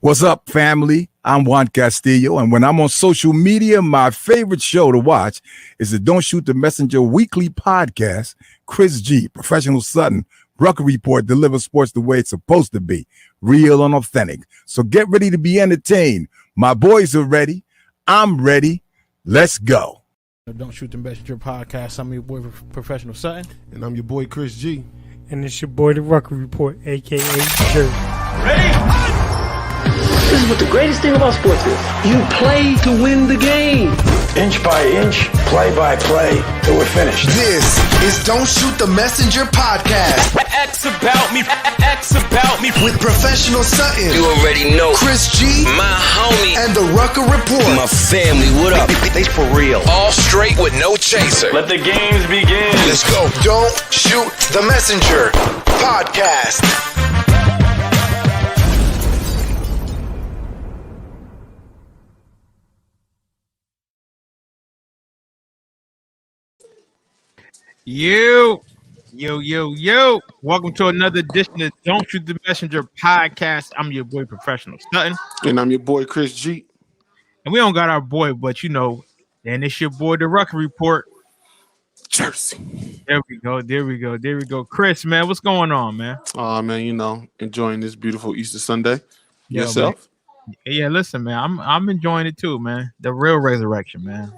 What's up, family? I'm Juan Castillo, and when I'm on social media, my favorite show to watch is the Don't Shoot the Messenger weekly podcast. Chris G, Professional Sutton, Rucker Report delivers sports the way it's supposed to be, real and authentic. So get ready to be entertained. My boys are ready. I'm ready. Let's go. Don't Shoot the Messenger podcast. I'm your boy, Professional Sutton. And I'm your boy, Chris G. And it's your boy, the Rucker Report, a.k.a. Jerry. Ready? This is what the greatest thing about sports is. You play to win the game. Inch by inch, play by play, till we're finished. This is Don't Shoot the Messenger podcast. X about me. With Professional Sutton. You already know. Chris G. My homie. And the Rucker Report. My family, what up? They for real. All straight with no chaser. Let the games begin. Let's go. Don't Shoot the Messenger podcast. Yo. Welcome to another edition of Don't Shoot the Messenger podcast. I'm your boy, Professional Sutton. And I'm your boy, Chris G. And we don't got our boy, but and it's your boy, the Rucker Report. Jersey. There we go. Chris, man, what's going on, man? Man, enjoying this beautiful Easter Sunday. Yo, yourself? Man. Yeah, listen, man, I'm enjoying it too, man. The real resurrection, man.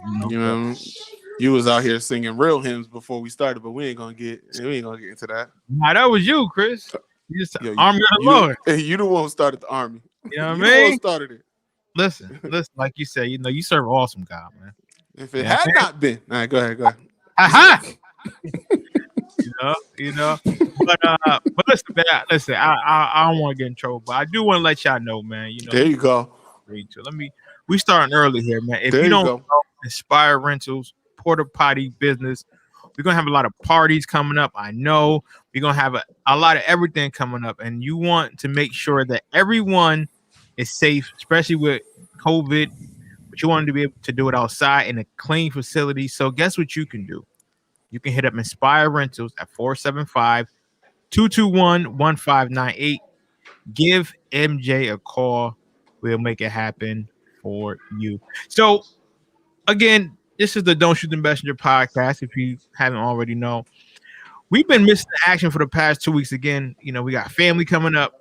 You was out here singing real hymns before we started, but we ain't gonna get into that. Nah, that was you, Chris. You just Army of the Lord. You the one who started the army. You know what I mean? The one who started it. Listen, like you said, you serve an awesome God, man. If it had not been, all right, go ahead. Aha! But listen, man, I don't want to get in trouble, but I do want to let y'all know, man. There you go. We starting early here, man. If you don't know, Inspire Rentals, porta potty business. We're gonna have a lot of parties coming up. I know we're gonna have a lot of everything coming up, and you want to make sure that everyone is safe, especially with COVID. But you want to be able to do it outside in a clean facility. So guess what you can do? You can hit up Inspire Rentals at 475-221-1598. Give MJ a call. We'll make it happen for you. So again, this is the Don't Shoot the Messenger podcast. If you haven't already know, we've been missing action for the past 2 weeks. Again, we got family coming up.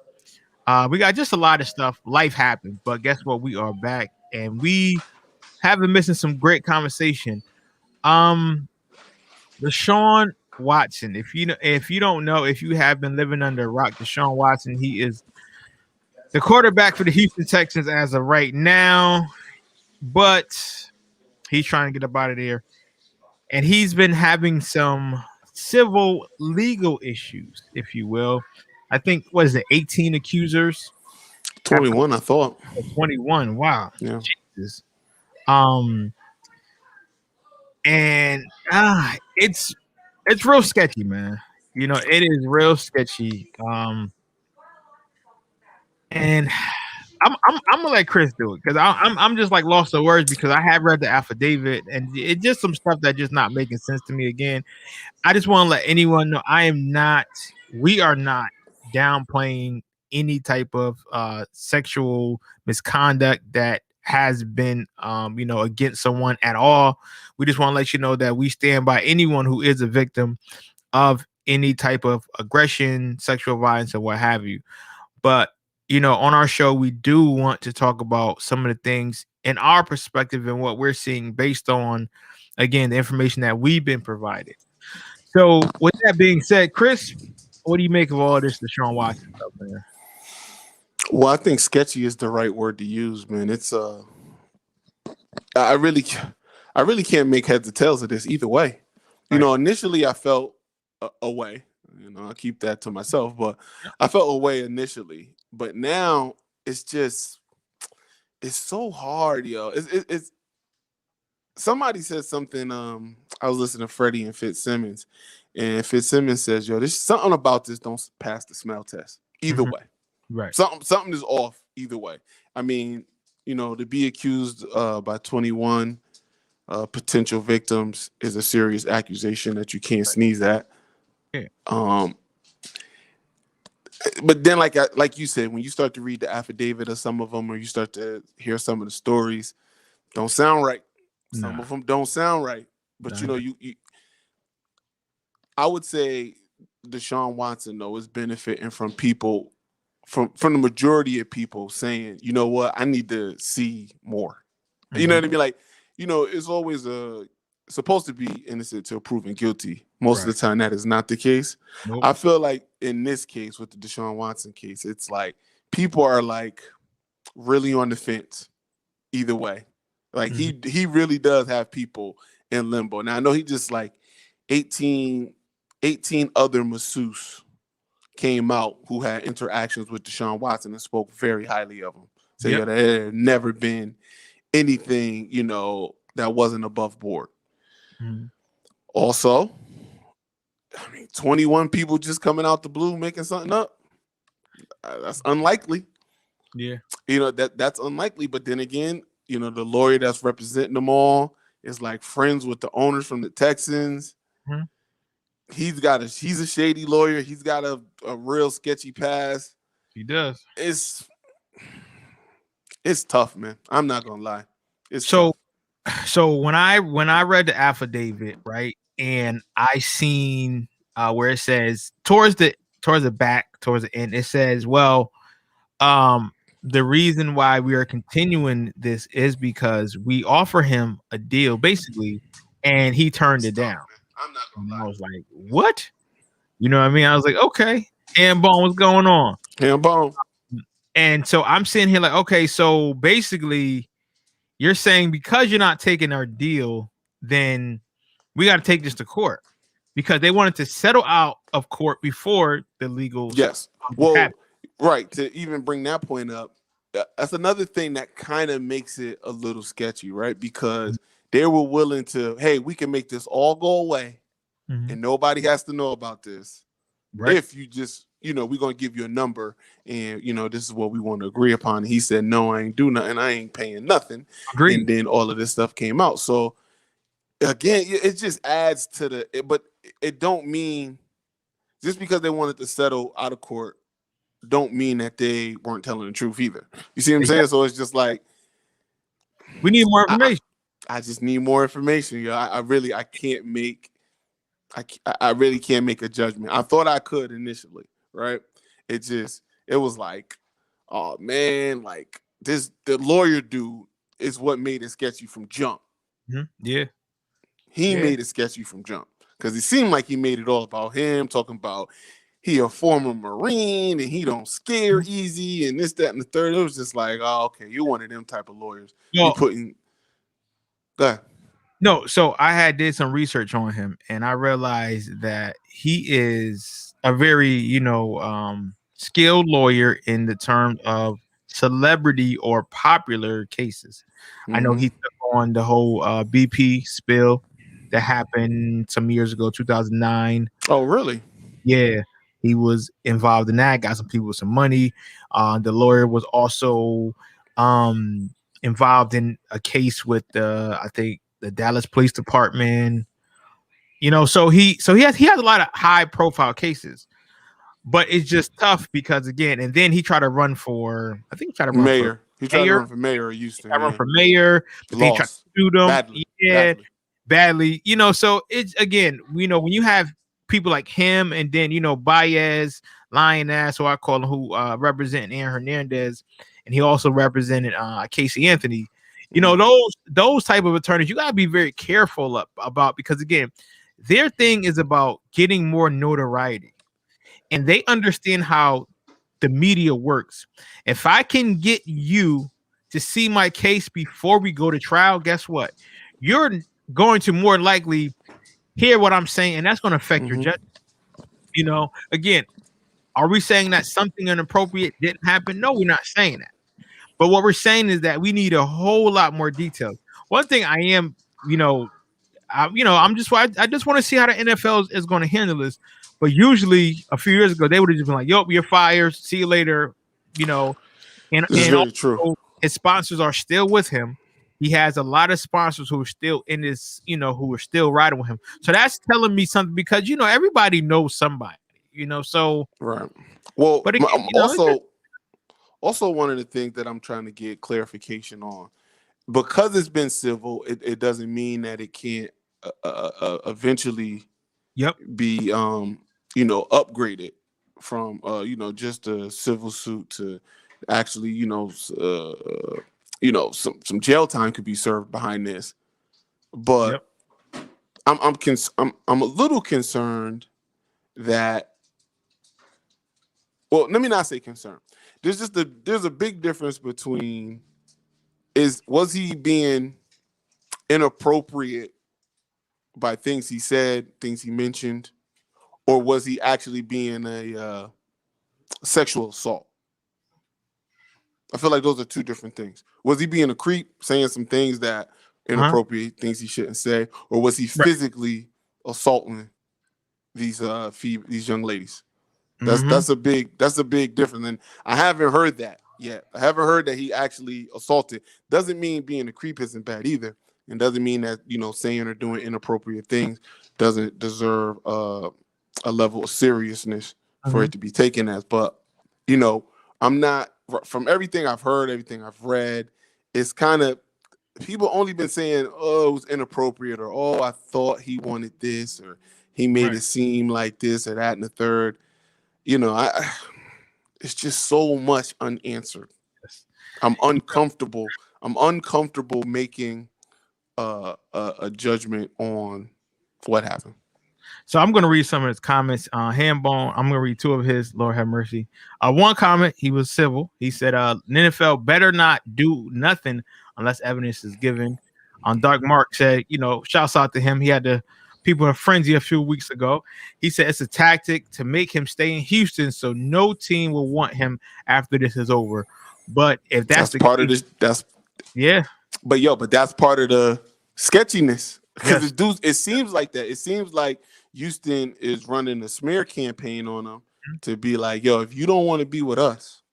We got just a lot of stuff. Life happens, but guess what? We are back, and we have been missing some great conversation. Deshaun Watson. If you don't know, if you have been living under a rock, Deshaun Watson, he is the quarterback for the Houston Texans as of right now, but he's trying to get up out of there. And he's been having some civil legal issues, if you will. I think, 18 accusers? 21, I thought. 21, wow. Yeah. Jesus. And it's real sketchy, man. It is real sketchy. And I'm gonna let Chris do it because I'm just like lost for words because I have read the affidavit and it's just some stuff that just not making sense to me. Again, I just want to let anyone know we are not downplaying any type of sexual misconduct that has been against someone at all. We just want to let you know that we stand by anyone who is a victim of any type of aggression, sexual violence, or what have you. But on our show, we do want to talk about some of the things in our perspective and what we're seeing based on, again, the information that we've been provided. So with that being said, Chris, what do you make of all this Deshaun Watson stuff there? Well, I think sketchy is the right word to use, man. It's I really can't make heads or tails of this either way. Right. Initially I felt a way. I keep that to myself, but I felt a way initially. But now it's so hard, yo. It's somebody said something. I was listening to Freddie and Fitzsimmons, and Fitzsimmons says, "Yo, there's something about this don't pass the smell test either way. Right? Something is off either way. I mean, to be accused by 21 potential victims is a serious accusation that you can't sneeze at. Yeah. but then like you said, when you start to read the affidavit of some of them, or you start to hear some of the stories, don't sound right. Some of them don't sound right. But you I would say Deshaun Watson though is benefiting from people, from the majority of people saying, you know what, I need to see more. Mm-hmm. You know what I mean? Like, it's always supposed to be innocent till proven guilty. Most of the time, that is not the case. Nope. I feel like in this case, with the Deshaun Watson case, it's like people are like really on the fence either way. Like he really does have people in limbo. Now I know he just like 18 other masseuse came out who had interactions with Deshaun Watson and spoke very highly of him. So there had never been anything, that wasn't above board. Mm-hmm. Also, 21 people just coming out the blue making something up. That's unlikely. Yeah. That's unlikely. But then again, the lawyer that's representing them all is like friends with the owners from the Texans. Mm-hmm. He's a shady lawyer. He's got a real sketchy past. He does. It's tough, man. I'm not gonna lie. It's tough. So when I read the affidavit, right, and I seen where it says towards the end, it says, well, the reason why we are continuing this is because we offer him a deal, basically, and he turned it down. I'm not gonna lie. I was like, what? You know what I mean? I was like, okay, and Bone, what's going on? And Bone. And so I'm sitting here like, okay, so basically you're saying because you're not taking our deal, then we got to take this to court because they wanted to settle out of court before the legal. Yes. Well, happened. Right. To even bring that point up, that's another thing that kind of makes it a little sketchy, right? Because they were willing to, hey, we can make this all go away and nobody has to know about this. Right. If you just, we're going to give you a number and, this is what we want to agree upon. And he said, no, I ain't do nothing. I ain't paying nothing. Agreed. And then all of this stuff came out. So again, it just adds to but it don't mean just because they wanted to settle out of court don't mean that they weren't telling the truth either. You see what I'm saying? So it's just like, we need more information. I just need more information. I really can't make a judgment. I thought I could initially, right? It was like, oh man, like the lawyer dude is what made it sketchy from jump. Mm-hmm. Yeah. He made it sketchy from jump because it seemed like he made it all about him, talking about he a former Marine and he don't scare easy and this, that, and the third. It was just like, oh, okay, you're one of them type of lawyers. No. You putting go ahead. No, so I did some research on him and I realized that he is a very, skilled lawyer in the term of celebrity or popular cases. Mm-hmm. I know he took on the whole BP spill that happened some years ago, 2009. Oh, really? Yeah. He was involved in that, got some people with some money. The lawyer was also involved in a case with I think the Dallas Police Department. So he has a lot of high profile cases. But it's just tough because again, and then he tried to run for mayor. He tried to run for mayor of Houston. He tried to sue them. Badly. So it's again, when you have people like him and then Baez, Lioness, who I call him, who represent Aaron Hernandez, and he also represented Casey Anthony. Those type of attorneys you gotta be very careful about because again, their thing is about getting more notoriety. And they understand how the media works. If I can get you to see my case before we go to trial, guess what? You're going to more likely hear what I'm saying, and that's going to affect your judgment. Again, are we saying that something inappropriate didn't happen? No, we're not saying that. But what we're saying is that we need a whole lot more details. One thing I am, I just want to see how the NFL is going to handle this. But usually, a few years ago, they would have just been like, "Yo, you're fired. See you later." And also, true. His sponsors are still with him. He has a lot of sponsors who are still in this, who are still riding with him. So that's telling me something because everybody knows somebody. So Right. Well, but again, also one of the things that I'm trying to get clarification on, because it's been civil, it doesn't mean that it can't eventually be upgraded from just a civil suit to actually some jail time could be served behind this. But I'm a little concerned that, well, let me not say concerned. There's a big difference between was he being inappropriate by things he said, things he mentioned, or was he actually being a sexual assault? I feel like those are two different things. Was he being a creep, saying some things that inappropriate, things he shouldn't say, or was he physically assaulting these young ladies? That's a big difference, and I haven't heard that yet. I haven't heard that he actually assaulted. Doesn't mean being a creep isn't bad either, and doesn't mean that saying or doing inappropriate things doesn't deserve a level of seriousness for it to be taken as. But I'm not, from everything I've heard, everything I've read, it's kind of people only been saying, oh, it was inappropriate, or oh, I thought he wanted this, or he made it seem like this or that and the third. It's just so much unanswered. I'm uncomfortable. I'm uncomfortable making a judgment on what happened. So I'm going to read some of his comments. Hambone, I'm going to read two of his. Lord have mercy. One comment, he was civil. He said, the NFL better not do nothing unless evidence is given. Dark Mark said, shouts out to him. He had the people in frenzy a few weeks ago. He said it's a tactic to make him stay in Houston so no team will want him after this is over. But if that's the part case, of this, but that's part of the sketchiness, because it seems like that. It seems like Houston is running a smear campaign on him to be like, yo, if you don't want to be with us,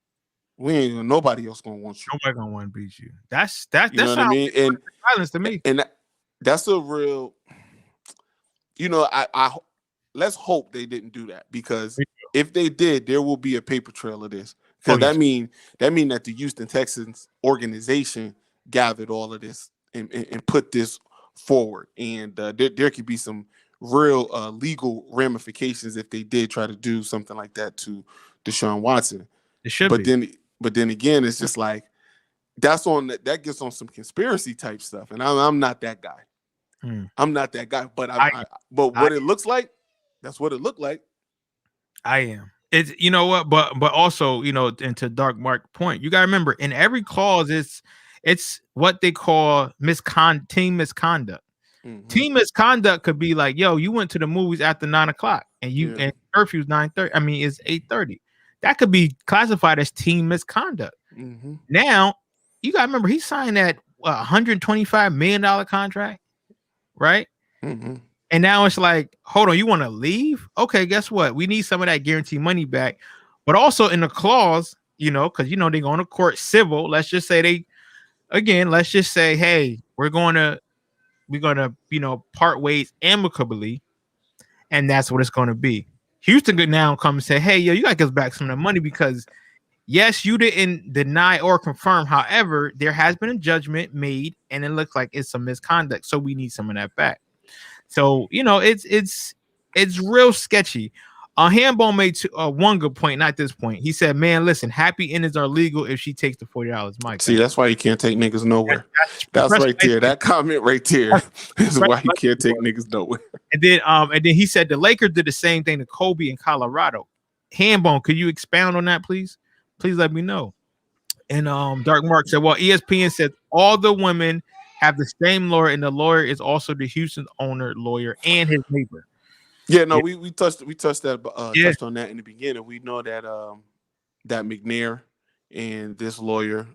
nobody else gonna want you. Nobody gonna want to beat you. That's you know what I mean? And violence to me. And that's a real. I let's hope they didn't do that, because if they did, there will be a paper trail of this. Because that mean that the Houston Texans organization gathered all of this and put this forward, and there could be some real legal ramifications if they did try to do something like that to Deshaun Watson. It should but then again, it's just like that gets on some conspiracy type stuff, and I'm not that guy. I'm not that guy, but what it looks like, that's what it looked like. I am. It's but also and to Dark Mark point, you gotta remember, in every clause, it's what they call team misconduct. Team misconduct could be like, yo, you went to the movies after 9:00 and curfew's 9:30. I mean, it's 8:30. That could be classified as team misconduct. Now you gotta remember, he signed that $125 million contract. Right? And now it's like, hold on, you want to leave? Okay, guess what? We need some of that guaranteed money back. But also in the clause, because they're going to court civil. Let's just say hey, we're gonna part ways amicably, and that's what it's gonna be. Houston could now come and say, hey, yo, you gotta give us back some of the money, because yes, you didn't deny or confirm. However, there has been a judgment made, and it looks like it's some misconduct. So we need some of that back. So it's real sketchy. Hambone made one good point, not this point. He said, "Man, listen, happy endings are legal if she takes the $40." Mike, see, that's why you can't take niggas nowhere. That's right there. That comment right there is why you can't take niggas nowhere. And then he said the Lakers did the same thing to Kobe in Colorado. Hambone, could you expound on that, please? Please let me know. And Dark Mark said, well, ESPN said all the women have the same lawyer, and the lawyer is also the Houston owner lawyer and his neighbor. Yeah, no, we touched touched on that in the beginning. We know that that McNair and this lawyer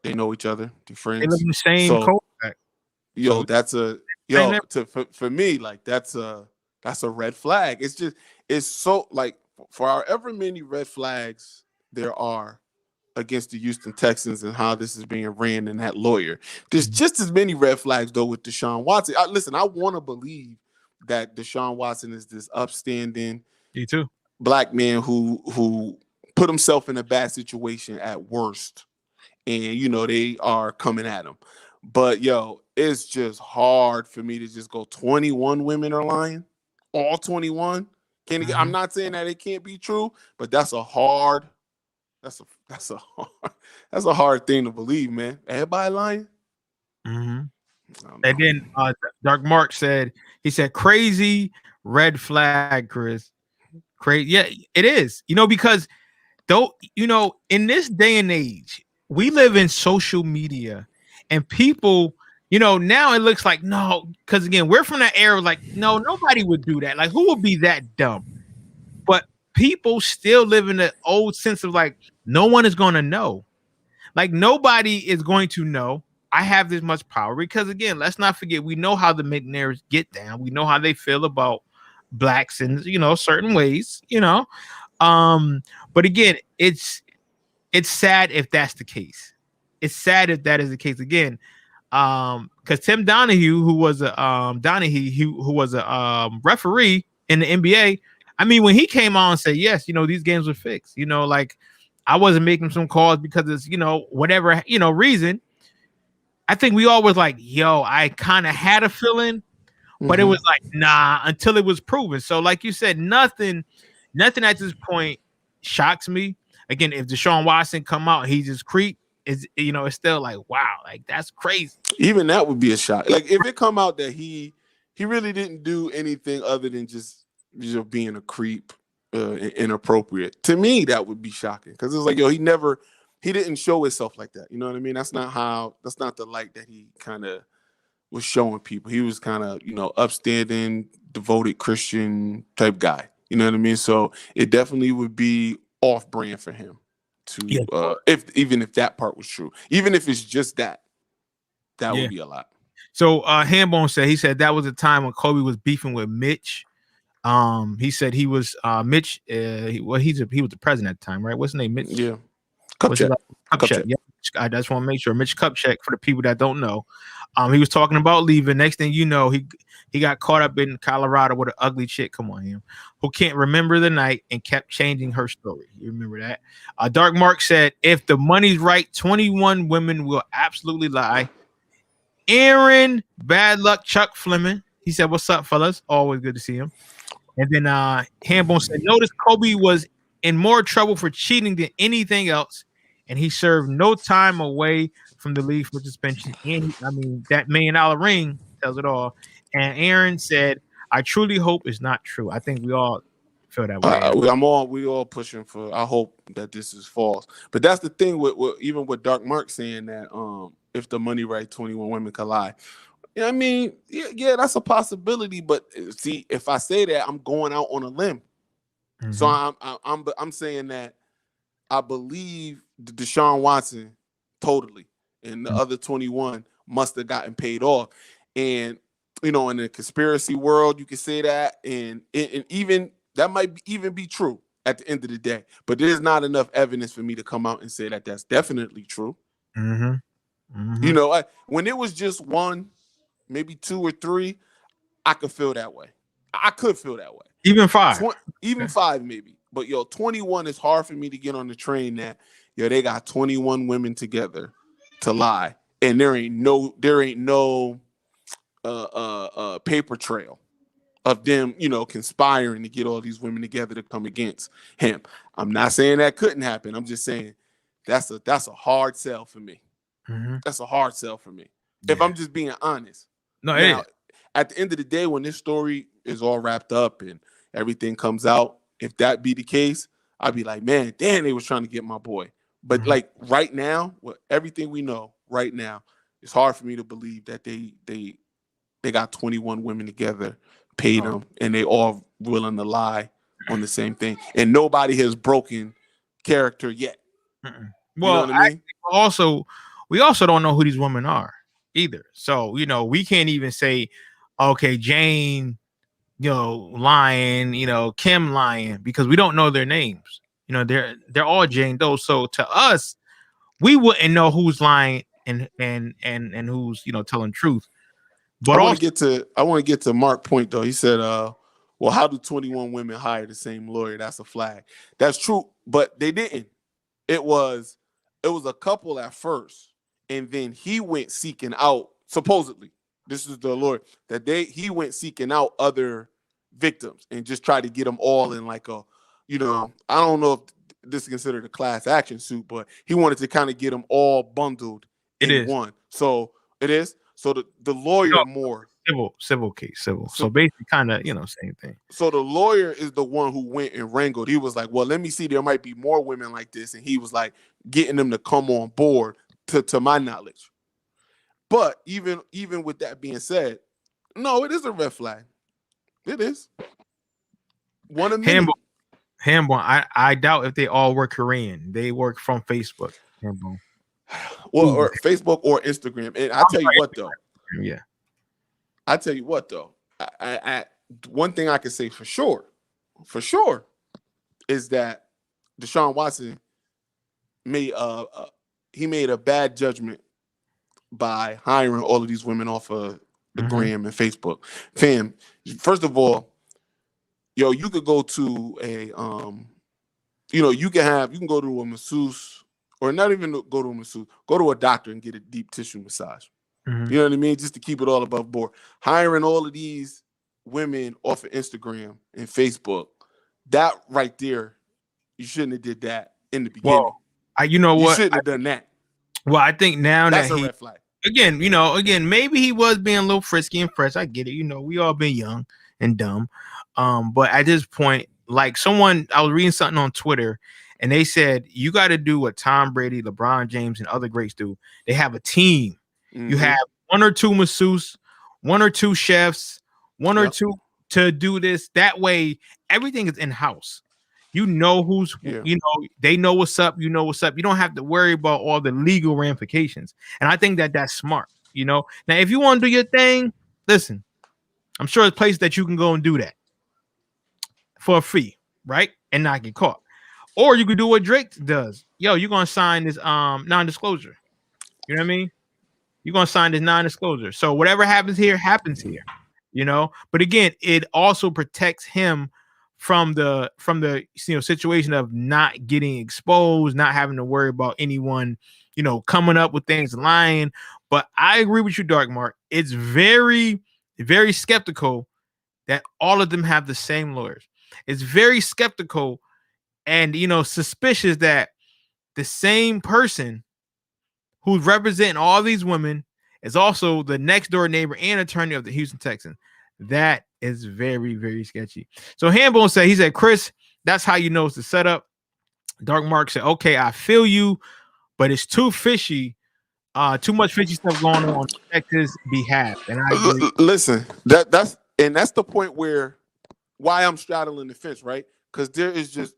they know each other, they're friends. They live in the same cul-de-sac. Yo, for me, like that's a red flag. It's so like, for however many red flags there are against the Houston Texans and how this is being ran and that lawyer, there's just as many red flags though with Deshaun Watson. I want to believe that Deshaun Watson is this upstanding, Me too, black man who put himself in a bad situation at worst, and they are coming at him. But yo, it's just hard for me to just go 21 women are lying, all 21. I'm not saying that it can't be true, but that's a hard thing to believe, man. Everybody lying. And then Dark Mark said, crazy red flag, Chris. Crazy. Yeah, it is. Because in this day and age, we live in social media, and people, now it looks like no, because again, we're from that era, like, no, nobody would do that. Like, who would be that dumb? But people still live in the old sense of like, no one is going to know. Like, nobody is going to know I have this much power, because again, let's not forget, we know how the McNairs get down. We know how they feel about blacks in certain ways, but again, it's sad if that's the case. It's sad if that is the case again, because Tim Donahue, who was a referee in the NBA. I mean, when he came on and said, yes, these games were fixed, like I wasn't making some calls because it's, whatever, reason. I think we all was like, yo, I kind of had a feeling, but it was like, nah, until it was proven. So like you said, nothing at this point shocks me. Again, if Deshaun Watson come out and he just creep, it's still like, wow, like that's crazy. Even that would be a shock. Like if it come out that he really didn't do anything other than just being a creep, inappropriate. To me, that would be shocking, because it's like, yo, he didn't show himself like that. You know what I mean? That's not the light that he kind of was showing people. He was kind of, upstanding, devoted Christian type guy. You know what I mean? So it definitely would be off brand for him to, even if that part was true, even if it's just that would be a lot. So Hambone said that was a time when Kobe was beefing with Mitch. He said he was Mitch. He was the president at the time, right? What's his name? Mitch. Yeah. Kupchak. Yeah, I just want to make sure. Mitch Kupchak, for the people that don't know, he was talking about leaving. Next thing you know, he got caught up in Colorado with an ugly chick. Come on, him who can't remember the night and kept changing her story. You remember that? Dark Mark said, if the money's right, 21 women will absolutely lie. Aaron, bad luck, Chuck Fleming. He said, "What's up, fellas? Always good to see him." And then Hambone said, notice Kobe was in more trouble for cheating than anything else, and he served no time away from the league for suspension. And that $1 million ring tells it all. And Aaron said, I truly hope it's not true. I think we all feel that way. We all pushing for, I hope that this is false. But that's the thing with even with Dark Mark saying that if the money right, 21 women can lie. I mean, yeah, that's a possibility. But see, if I say that, I'm going out on a limb. Mm-hmm. So I'm saying that I believe Deshaun Watson totally, and the other 21 must have gotten paid off. And in the conspiracy world, you can say that, and even that might even be true at the end of the day. But there's not enough evidence for me to come out and say that that's definitely true. Mm-hmm. Mm-hmm. When it was just one, maybe 2 or 3, I could feel that way. I could feel that way. Even 5. Even 5 maybe. But 21 is hard for me to get on the train that they got 21 women together to lie, and there ain't no paper trail of them, conspiring to get all these women together to come against him. I'm not saying that couldn't happen. I'm just saying that's a hard sell for me. Mm-hmm. That's a hard sell for me. Yeah. If I'm just being honest. No, at the end of the day, when this story is all wrapped up and everything comes out, if that be the case, I'd be like, man, damn, they was trying to get my boy. But like right now, with everything we know right now, it's hard for me to believe that they got 21 women together, paid them, and they all willing to lie on the same thing. And nobody has broken character yet. Mm-mm. Well, you know what I mean? We also don't know who these women are either. So, we can't even say, okay, Jane, lying, Kim lying, because we don't know their names. They're all Jane Doe. So to us, we wouldn't know who's lying and who's telling truth. But I want to get to Mark's point though. He said, well, how do 21 women hire the same lawyer? That's a flag. That's true, but they didn't. It was a couple at first, and then he went seeking out, supposedly, this is the lawyer, that he went seeking out other victims and just tried to get them all in like a, I don't know if this is considered a class action suit, but he wanted to kind of get them all bundled in one. So it is. So the lawyer more civil case. So basically kind of, same thing. So the lawyer is the one who went and wrangled. He was like, well, let me see, there might be more women like this. And he was like getting them to come on board to my knowledge. But even with that being said, no, it is a red flag. It is. One of them. Hambone, I doubt if they all work Korean. They work from Facebook. Hambone. Well, or Facebook or Instagram. And I tell you what, though. Yeah. I tell you what, though. I one thing I can say for sure, is that Deshaun Watson made a bad judgment by hiring all of these women off of the gram and Facebook. Fam, first of all, you could go to a you can go to a masseuse, or not even go to a masseuse, go to a doctor and get a deep tissue massage. You know what I mean? Just to keep it all above board. Hiring all of these women off of Instagram and Facebook, that right there, you shouldn't have did that in the beginning. Well, you shouldn't have done that. Well, I think now that's that a red flag. Again, maybe he was being a little frisky and fresh. I get it. We all been young and dumb. But at this point, like I was reading something on Twitter, and they said you got to do what Tom Brady, LeBron James, and other greats do. They have a team. You have one or two masseuses, one or two chefs, one or two to do this. That way, everything is in house. They know what's up. You know what's up. You don't have to worry about all the legal ramifications. And I think that's smart. Now, if you want to do your thing, listen, I'm sure there's places that you can go and do that for a fee, right? And not get caught. Or you could do what Drake does. You're going to sign this non-disclosure. You know what I mean? You're going to sign this non-disclosure. So whatever happens here, happens here. But again, it also protects him from the situation of not getting exposed, not having to worry about anyone, coming up with things, lying. But I agree with you, Dark Mark. It's very, very skeptical that all of them have the same lawyers. It's very skeptical and, suspicious that the same person who's representing all these women is also the next door neighbor and attorney of the Houston Texans. That is very, very sketchy. So Hambone said, Chris, that's how you know it's the setup. Dark Mark said, okay, I feel you, but it's too fishy. Too much fishy stuff going on Texas' behalf. And I agree. Listen, that's the point why I'm straddling the fence, right? Because there is just,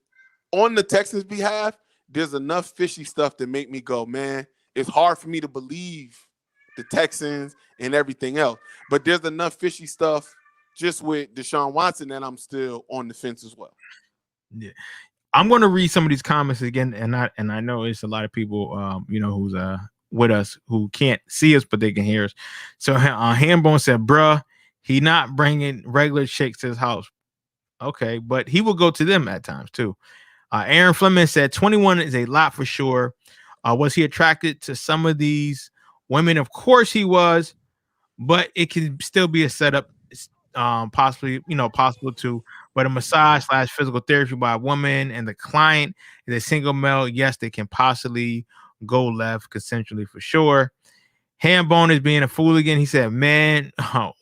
on the Texans' behalf, there's enough fishy stuff to make me go, man, it's hard for me to believe the Texans and everything else. But there's enough fishy stuff just with Deshaun Watson that I'm still on the fence as well. Yeah. I'm going to read some of these comments again, and I know it's a lot of people, who's with us who can't see us, but they can hear us. So Hambone said, bruh, he not bringing regular chicks to his house. Okay, but he will go to them at times too. Aaron Fleming said 21 is a lot for sure. Was he attracted to some of these women? Of course he was, but it can still be a setup, possibly, possible too. But a massage / physical therapy by a woman and the client is a single male, yes, they can possibly go left consensually for sure. Hambone is being a fool again. He said, man,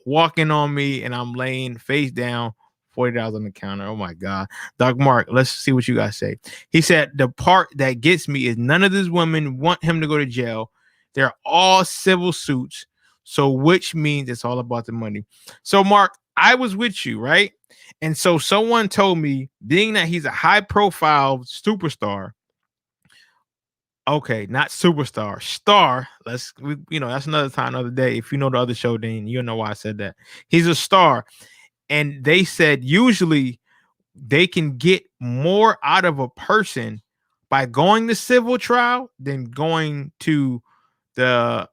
walking on me and I'm laying face down, $40 on the counter. Oh my God. Doc Mark, let's see what you guys say. He said, the part that gets me is none of these women want him to go to jail. They're all civil suits. So which means it's all about the money. So Mark, I was with you, right? And so someone told me, being that he's a high profile superstar, okay, not superstar, star. That's another time, another day. If you know the other show, then you'll know why I said that. He's a star. And they said usually they can get more out of a person by going the civil trial than going to the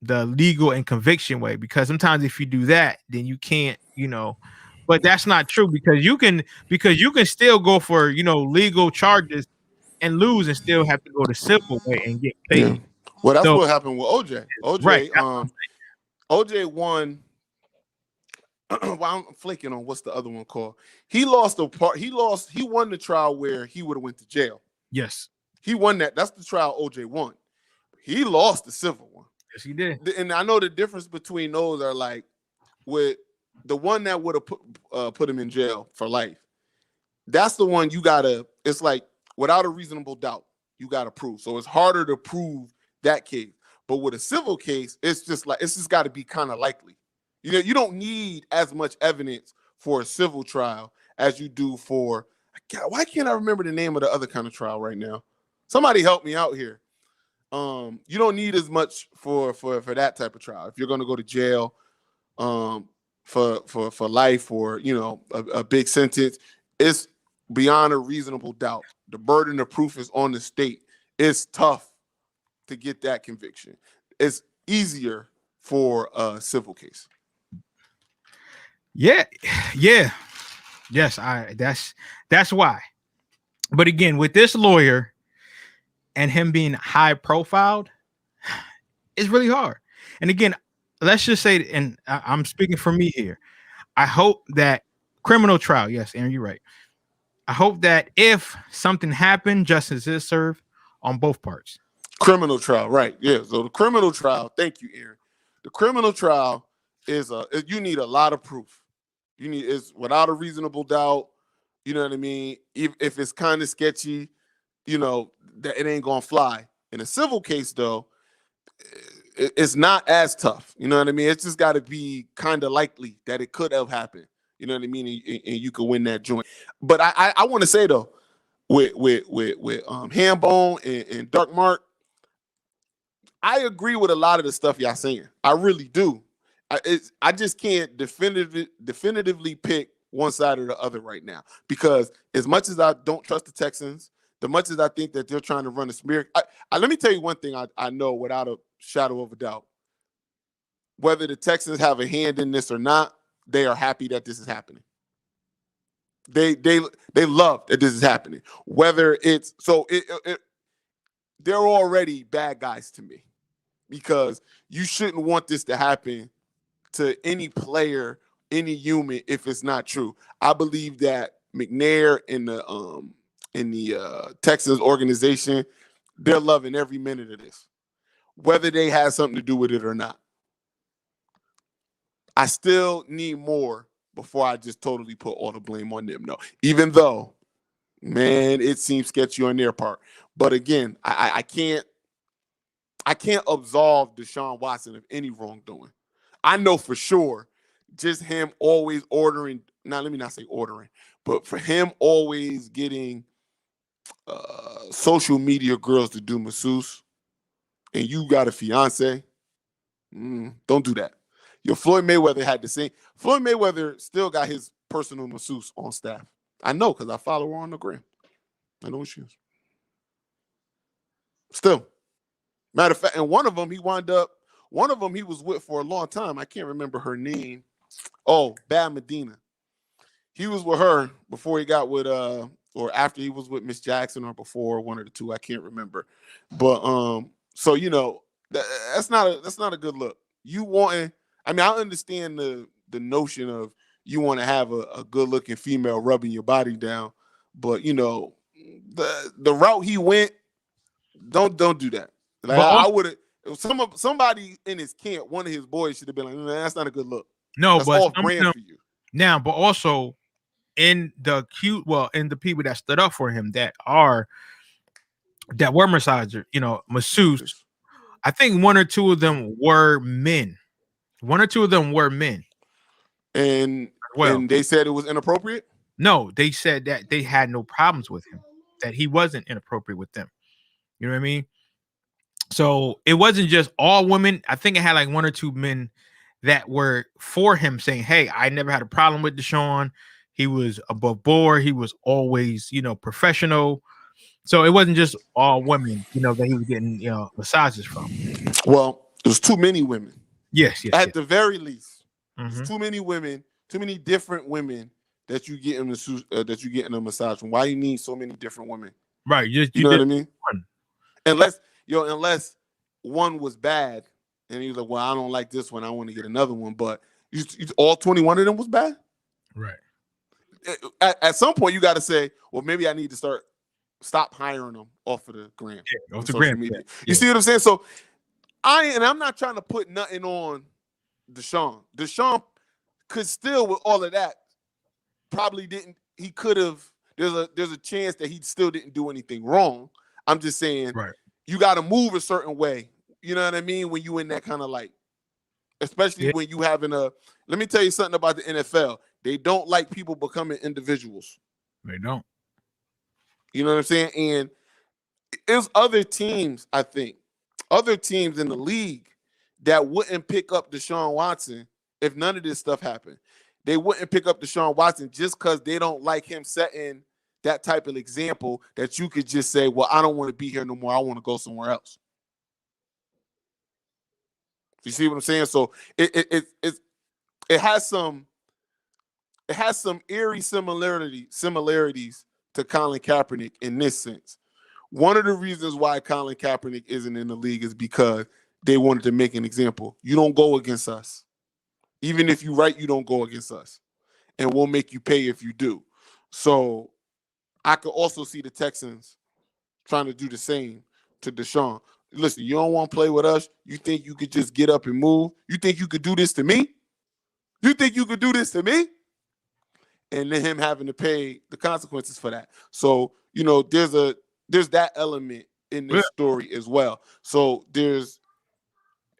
legal and conviction way. Because sometimes if you do that, then you can't, but that's not true because you can still go for legal charges and lose and still have to go to civil way and get paid. Yeah. Well, that's So, what happened with OJ. right. OJ won. Well, I'm flaking on what's the other one called. He lost a part. He won the trial where he would have went to jail. Yes. He won that. That's the trial OJ won. He lost the civil one. Yes, he did. And I know the difference between those are like with the one that would have put him in jail for life. That's the one you gotta. It's like without a reasonable doubt, you gotta prove. So it's harder to prove that case. But with a civil case, it's just got to be kind of likely. You don't need as much evidence for a civil trial as you do for. Why can't I remember the name of the other kind of trial right now? Somebody help me out here. You don't need as much for that type of trial. If you're going to go to jail for life or a big sentence, it's beyond a reasonable doubt. The burden of proof is on the state. It's tough to get that conviction. It's easier for a civil case. Yeah. Yes, that's why. But again, with this lawyer and him being high profiled, it's really hard. And again, let's just say, and I'm speaking for me here, I hope that criminal trial, yes, Aaron, you're right. I hope that if something happened, justice is served on both parts. Criminal trial, right? Yeah. So the criminal trial, thank you, Aaron. The criminal trial is you need a lot of proof. It's without a reasonable doubt. You know what I mean? If it's kind of sketchy, that it ain't gonna fly. In a civil case, though, it's not as tough. You know what I mean? It's just got to be kind of likely that it could have happened. You know what I mean? And you could win that joint. But I want to say though, with Hambone and Dark Mark, I agree with a lot of the stuff y'all saying. I really do. I just can't definitively pick one side or the other right now because as much as I don't trust the Texans, the much as I think that they're trying to run a smear, let me tell you one thing I know without a shadow of a doubt. Whether the Texans have a hand in this or not, they are happy that this is happening. They love that this is happening. Whether it's they're already bad guys to me because you shouldn't want this to happen to any player, any human, if it's not true. I believe that McNair in the Texans organization, they're loving every minute of this, whether they had something to do with it or not. I still need more before I just totally put all the blame on them. No, even though, man, it seems sketchy on their part. But again, I can't absolve Deshaun Watson of any wrongdoing. I know for sure just him always ordering, now let me not say ordering, but for him always getting social media girls to do masseuse and you got a fiance, don't do that. Your Floyd Mayweather had the same. Floyd Mayweather still got his personal masseuse on staff. I know because I follow her on the gram. I know what she is. Still. Matter of fact, and one of them he was with for a long time. I can't remember her name. Oh, Bad Medina. He was with her before he got with or after he was with Miss Jackson or before, one of the two. I can't remember. But so that's not a good look. I understand the notion of you want to have a good looking female rubbing your body down, but the route he went, don't do that. Like I would have somebody in his camp, one of his boys should have been like, nah, that's not a good look. No, that's but off brand for you. Now, but also in the people that stood up for him that were massager, masseuse, I think one or two of them were men. And they said it was inappropriate? No, they said that they had no problems with him, that he wasn't inappropriate with them. You know what I mean? So it wasn't just all women. I think it had like one or two men that were for him saying, hey, I never had a problem with Deshaun. He was above board. He was always, professional. So it wasn't just all women, that he was getting, massages from. Well, it was too many women. Yes. At the very least, there's too many women different women that you get in a massage from. Why you need so many different women? Right. You know what I mean? One. Unless one was bad, and he was like, "Well, I don't like this one. I want to get another one." But all 21 of them was bad. Right. At some point, you got to say, "Well, maybe I need to stop hiring them off of the gram, off the social gram media." Yeah. You see what I'm saying? So I'm not trying to put nothing on Deshaun. Deshaun could still, with all of that, probably didn't. He could have. There's a chance that he still didn't do anything wrong. I'm just saying, right. You got to move a certain way. You know what I mean? When you in that kind of light, especially when you having a. Let me tell you something about the NFL. They don't like people becoming individuals. They don't. You know what I'm saying? And there's other teams, I think, other teams in the league that wouldn't pick up Deshaun Watson if none of this stuff happened. They wouldn't pick up Deshaun Watson just because they don't like him setting that type of example that you could just say, well, I don't want to be here no more. I want to go somewhere else. You see what I'm saying? So it has some eerie similarities to Colin Kaepernick in this sense. One of the reasons why Colin Kaepernick isn't in the league is because they wanted to make an example. You don't go against us. Even if you're right, you don't go against us. And we'll make you pay if you do. So I could also see the Texans trying to do the same to Deshaun. Listen, you don't want to play with us. You think you could just get up and move? You think you could do this to me? You think you could do this to me? And then him having to pay the consequences for that. So, there's that element in this story as well. So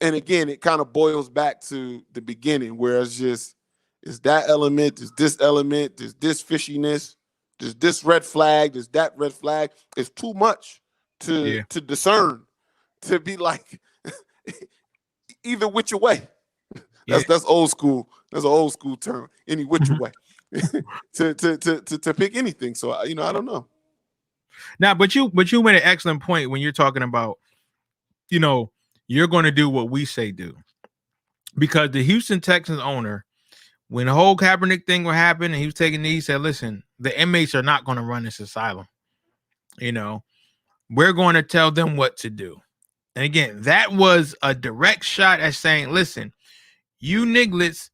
and again, it kind of boils back to the beginning where it's that element, there's this element, there's this fishiness, there's this red flag, there's that red flag. It's too much to discern, to be like either which way. That's old school. That's an old school term. Any which way. to pick anything. So I don't know. Now, but you made an excellent point when you're talking about, you're going to do what we say do, because the Houston Texans owner, when the whole Kaepernick thing would happen and he was taking these, he said, listen, the inmates are not going to run this asylum. We're going to tell them what to do. And again, that was a direct shot at saying, listen, you nigglets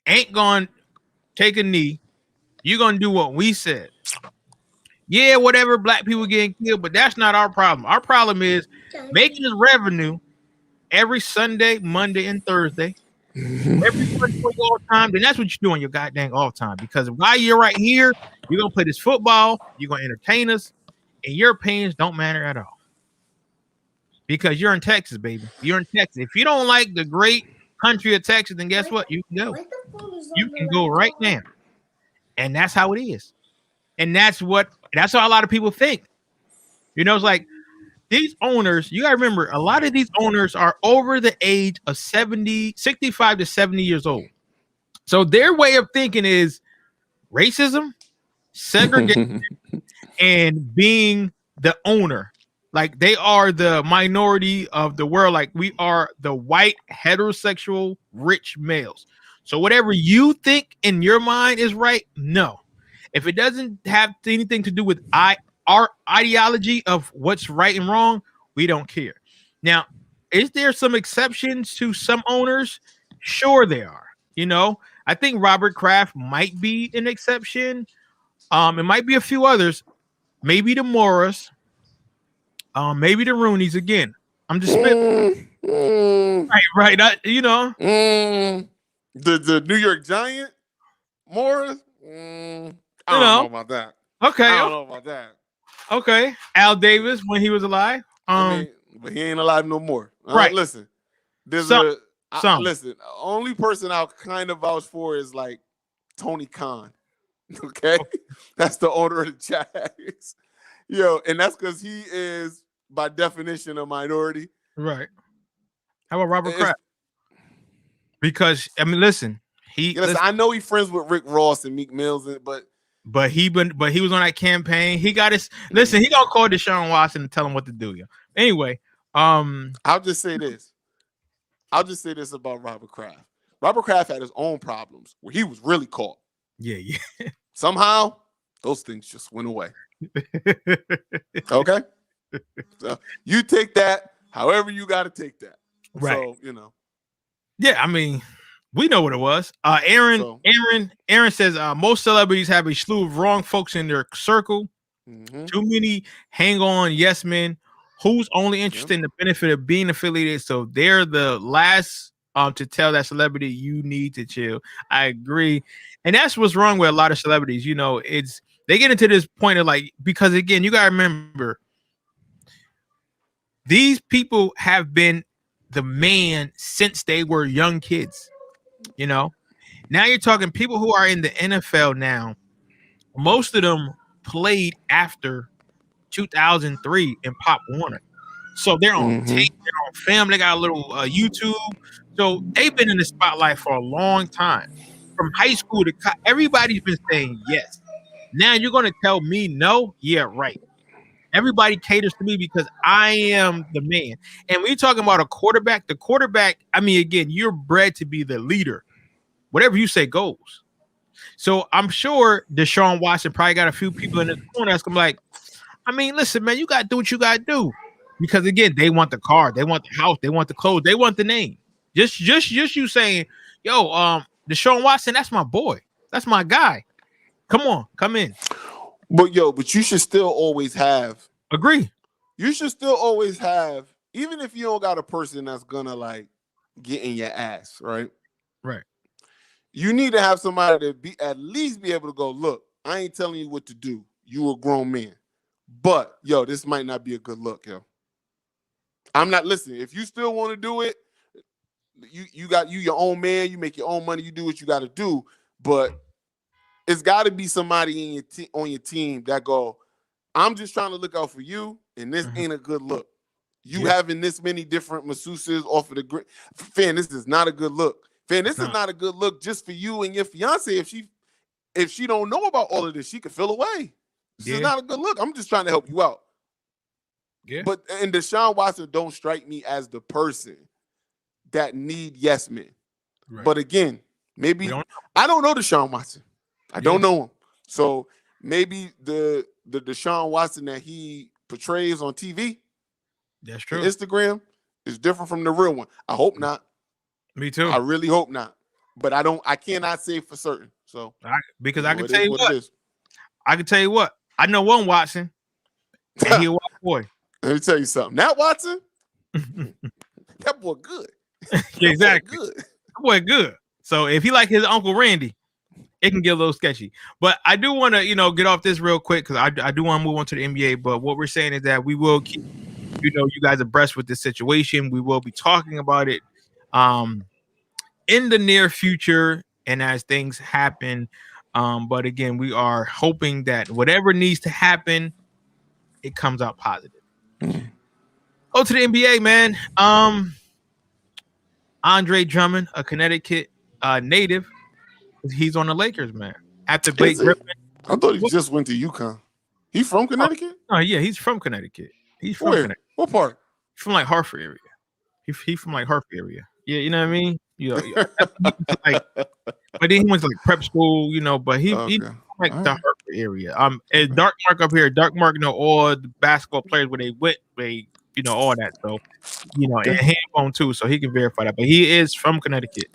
ain't going to take a knee. You're going to do what we said. Yeah, whatever, black people getting killed, but that's not our problem. Our problem is making this revenue every Sunday, Monday, and Thursday. Every 24 all time, then that's what you do on your goddamn off time. Because while you're right here, you're going to play this football, you're going to entertain us, and your opinions don't matter at all. Because you're in Texas, baby. You're in Texas. If you don't like the great country of Texas, then guess what? You can go. You can go right now. And that's how it is. And that's how a lot of people think. It's like these owners, you got to remember, a lot of these owners are over the age of 65 to 70 years old. So their way of thinking is racism, segregation, and being the owner. Like they are the minority of the world. Like we are the white, heterosexual, rich males. So whatever you think in your mind is right, no. If it doesn't have anything to do with our ideology of what's right and wrong, we don't care. Now, is there some exceptions to some owners? Sure there are. I think Robert Kraft might be an exception. It might be a few others. Maybe the Moras. Maybe the Rooneys again. I'm just spitting. Right. The New York Giant, Morris. I don't know about that. Okay. I don't know about that. Okay. Al Davis when he was alive. But he ain't alive no more. Right. Listen, there's listen. Only person I'll kind of vouch for is like Tony Khan. Okay, that's the owner of the Jags. And that's because he is by definition a minority. Right. How about Robert Kraft? Because listen, I know he's friends with Rick Ross and Meek Mills, but he was on that campaign. He got his listen. He gonna call Deshaun Watson and tell him what to do. Anyway, I'll just say this about Robert Kraft. Robert Kraft had his own problems where he was really caught. Yeah. Somehow, those things just went away. Okay? So you take that however you got to take that. Right. So, you know. Yeah, I mean, we know what it was. Aaron says most celebrities have a slew of wrong folks in their circle. Mm-hmm. Too many hang-on yes men who's only interested in the benefit of being affiliated. So they're the last to tell that celebrity you need to chill. I agree. And that's what's wrong with a lot of celebrities. You know, they get into this point of like, because again, you gotta remember, these people have been the man since they were young kids. You know, now you're talking people who are in the NFL now. Most of them played after 2003 in Pop Warner. So they're on tape, they're on film, they got a little YouTube. So they've been in the spotlight for a long time. From high school to everybody's been saying yes. Now you're going to tell me no? Yeah, right. Everybody caters to me because I am the man. And when you're talking about a quarterback, the quarterback, I mean, again, you're bred to be the leader. Whatever you say goes. So I'm sure Deshaun Watson probably got a few people in the corner that's gonna be like, I mean, listen, man, you gotta do what you gotta do. Because again, they want the car, they want the house, they want the clothes, they want the name. Just you saying, yo, Deshaun Watson, that's my boy. That's my guy. Come on, come in. But you should still always have. Agree. You should still always have, even if you don't got a person that's gonna like get in your ass, right? Right. You need to have somebody to at least be able to go, look, I ain't telling you what to do. You a grown man. But this might not be a good look, I'm not listening. If you still want to do it, you got your own man, you make your own money, you do what you got to do. But it's got to be somebody on your team that go, I'm just trying to look out for you, and this ain't a good look. You having this many different masseuses off of the grid. Fan, this is not a good look. Fan, this is not a good look just for you and your fiance. If she don't know about all of this, she could feel away. This is not a good look. I'm just trying to help you out. Yeah. But and Deshaun Watson don't strike me as the person that need yes men. Right. But again, maybe I don't know Deshaun Watson. I don't know him. So maybe the Deshaun Watson that he portrays on TV, that's true, Instagram, is different from the real one. I hope not. Me too. I really hope not. But I cannot say for certain. So because I can tell you what. I can tell you what. I know one Watson, and he a white boy. Let me tell you something. That Watson, that boy good. Exactly. That boy good. So if he like his Uncle Randy, it can get a little sketchy. But I do want to, get off this real quick because I do want to move on to the NBA. But what we're saying is that we will keep, you guys abreast with this situation. We will be talking about it in the near future and as things happen. But again, we are hoping that whatever needs to happen, it comes out positive. Go to the NBA, man. Andre Drummond, a Connecticut native, he's on the Lakers, man. After Blake Griffin. I thought he just went to UConn. He from Connecticut? Oh, yeah, he's from Connecticut. He's from Connecticut. What part? From like Hartford area. He from like Hartford area. Yeah, you know what I mean? But then he went to like prep school, but he from like the Hartford area. And Dark Mark up here, Dark Mark know all the basketball players where they went, all that. So, and Handbone too, so he can verify that. But he is from Connecticut.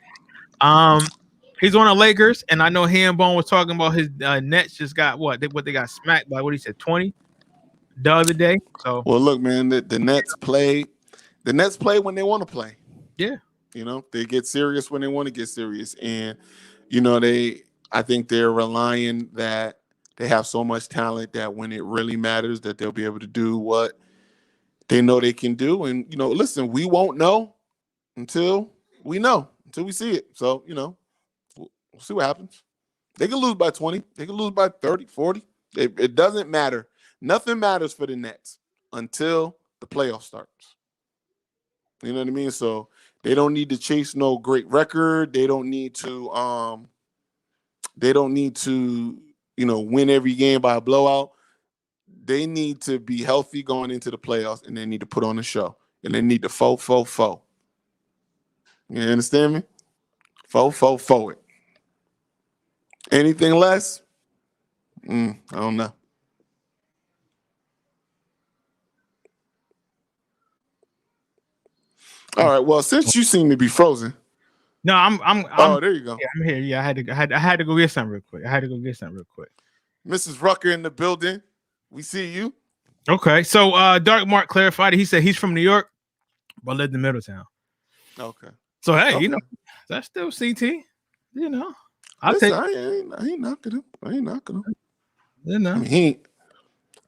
He's on the Lakers, and I know Handbone was talking about his Nets just got what they got smacked by, what he said, 20 the other day. So well, look, man, the Nets play when they want to play. Yeah. They get serious when they want to get serious. And, I think they're relying that they have so much talent that when it really matters that they'll be able to do what they know they can do. And, listen, we won't know until we see it. So, we'll see what happens. They can lose by 20. They can lose by 30, 40. It doesn't matter. Nothing matters for the Nets until the playoff starts. You know what I mean? So they don't need to chase no great record. They don't need to win every game by a blowout. They need to be healthy going into the playoffs, and they need to put on a show. And they need to fo. You understand me? Forward. Anything less? I don't know. All right. Well, since you seem to be frozen. No, I'm Oh, there you go. Yeah, I'm here. Yeah, I had to go get something real quick. Mrs. Rucker in the building. We see you. Okay. So Dark Mark clarified it. He said he's from New York, but lived in Middletown. Okay. So hey, Okay. That's still CT. I ain't knocking him. I mean,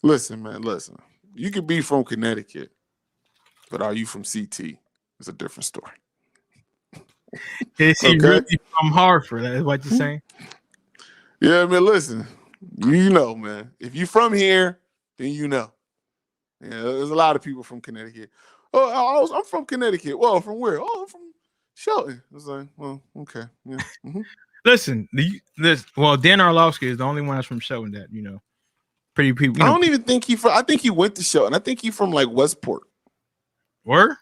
listen, man, listen. You could be from Connecticut, but are you from CT? It's a different story. Is he really from Hartford? That's what you're saying? Yeah, man, listen. Man. If you from here, then you know. Yeah, there's a lot of people from Connecticut. Oh, I'm from Connecticut. Well, from where? Oh, I'm from Shelton. It's like, well, okay. Yeah. Mm-hmm. Listen, Dan Orlovsky is the only one that's from Shelton that, pretty people. I don't even think I think he went to Shelton. I think he from like Westport. Where?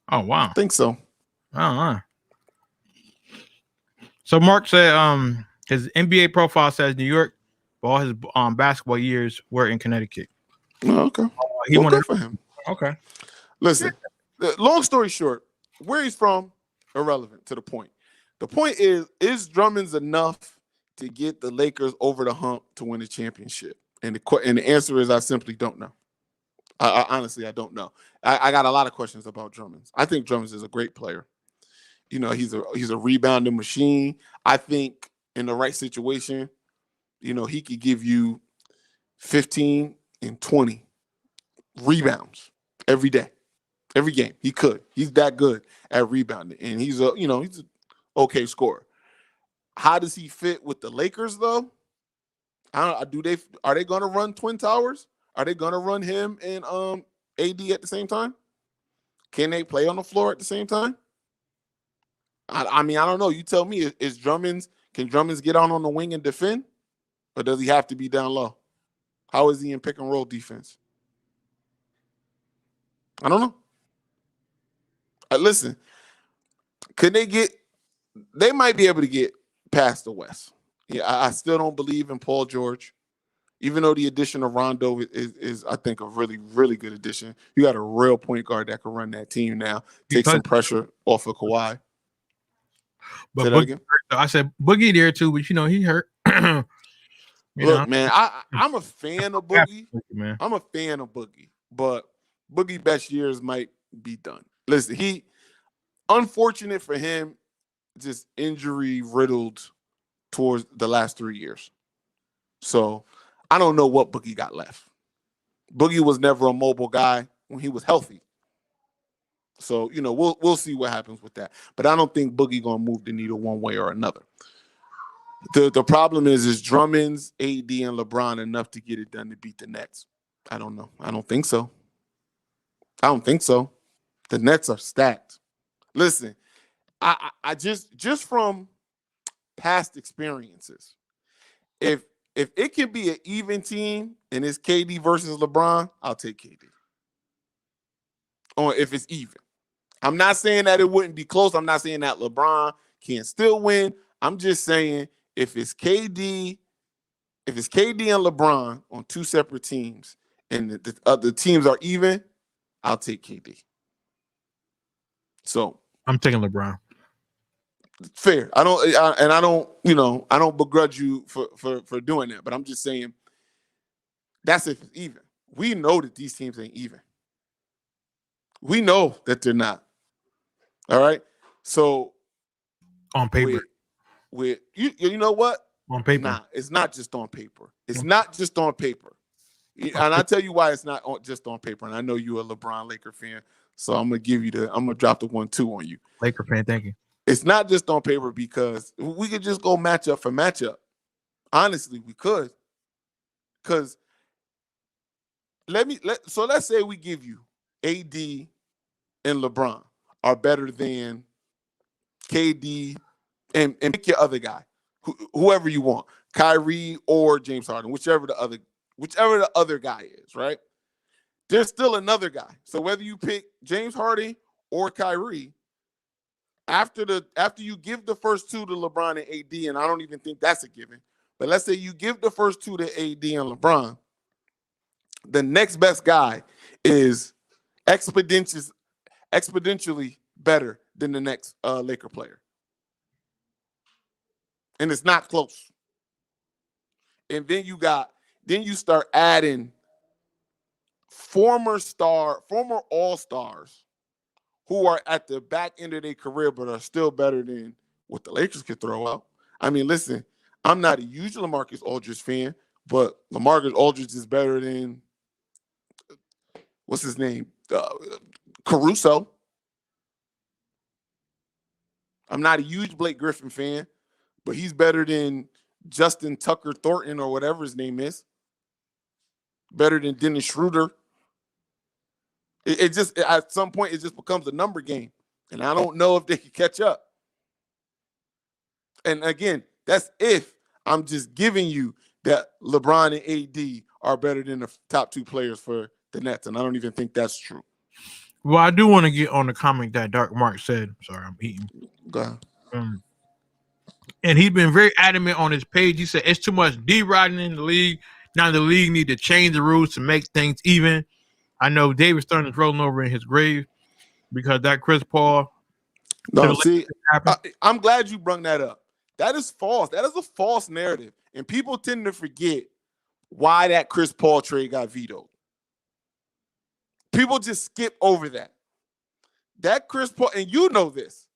Oh, wow. I think so. So Mark said his NBA profile says New York, but all his basketball years were in Connecticut. Oh, okay. He wanted good for him. Okay. Listen, long story short, where he's from, irrelevant to the point. The point is Drummond's enough to get the Lakers over the hump to win a championship? And the answer is I simply don't know. I honestly, I don't know. I got a lot of questions about Drummond. I think Drummond is a great player. He's a rebounding machine. I think in the right situation, he could give you 15 and 20 rebounds every day, every game. He could. He's that good at rebounding, and he's an okay scorer. How does he fit with the Lakers though? Are they going to run Twin Towers? Are they going to run him and AD at the same time? Can they play on the floor at the same time? I mean, I don't know. You tell me. Can Drummond get on the wing and defend? Or does he have to be down low? How is he in pick and roll defense? I don't know. Listen, they might be able to get past the West. Yeah, I still don't believe in Paul George. Even though the addition of Rondo is I think, a really, really good addition. You got a real point guard that can run that team now. Take some pressure off of Kawhi. But Boogie, I said Boogie there too, but he hurt. Look, man, I'm a fan of Boogie. I'm a fan of Boogie, but Boogie's best years might be done. Listen, unfortunate for him, just injury riddled towards the last 3 years. So I don't know what Boogie got left. Boogie was never a mobile guy when he was healthy. So, we'll see what happens with that. But I don't think Boogie gonna move the needle one way or another. The problem is Drummond's, AD, and LeBron enough to get it done to beat the Nets? I don't know. I don't think so. The Nets are stacked. Listen, I just from past experiences, if it can be an even team and it's KD versus LeBron, I'll take KD. Or if it's even. I'm not saying that it wouldn't be close. I'm not saying that LeBron can't still win. I'm just saying if it's KD and LeBron on two separate teams and the other teams are even, I'll take KD. So I'm taking LeBron. Fair. I don't begrudge you for doing that, but I'm just saying that's if it's even. We know that these teams ain't even. We know that they're not. All right. So on paper, with you know what? On paper. Nah, it's not just on paper. It's not just on paper. And I'll tell you why it's not just on paper. And I know you're a LeBron Laker fan, so I'm gonna drop the 1-2 on you. Laker fan, thank you. It's not just on paper because we could just go matchup for matchup. Honestly, we could. Because let's say we give you AD and LeBron are better than KD and pick your other guy, whoever you want, Kyrie or James Harden, whichever the other guy is, right? There's still another guy. So whether you pick James Harden or Kyrie, after you give the first two to LeBron and AD, and I don't even think that's a given, but let's say you give the first two to AD and LeBron, the next best guy is exponentially better than the next Laker player. And it's not close. And then you start adding former all-stars who are at the back end of their career but are still better than what the Lakers could throw out. I mean, listen, I'm not a huge LaMarcus Aldridge fan, but LaMarcus Aldridge is better than what's his name? Caruso. I'm not a huge Blake Griffin fan, but he's better than Justin Tucker Thornton or whatever his name is. Better than Dennis Schroeder. It just, at some point, it just becomes a number game. And I don't know if they can catch up. And again, that's if I'm just giving you that LeBron and AD are better than the top two players for the Nets. And I don't even think that's true. Well, I do want to get on the comment that Dark Mark said. Sorry, I'm eating. Go ahead. And he's been very adamant on his page. He said it's too much D-riding in the league. Now the league need to change the rules to make things even. I know David Stern is rolling over in his grave because that Chris Paul. No, see, I'm glad you brought that up. That is false. That is a false narrative. And people tend to forget why that Chris Paul trade got vetoed. People just skip over that. That Chris Paul, and you know this,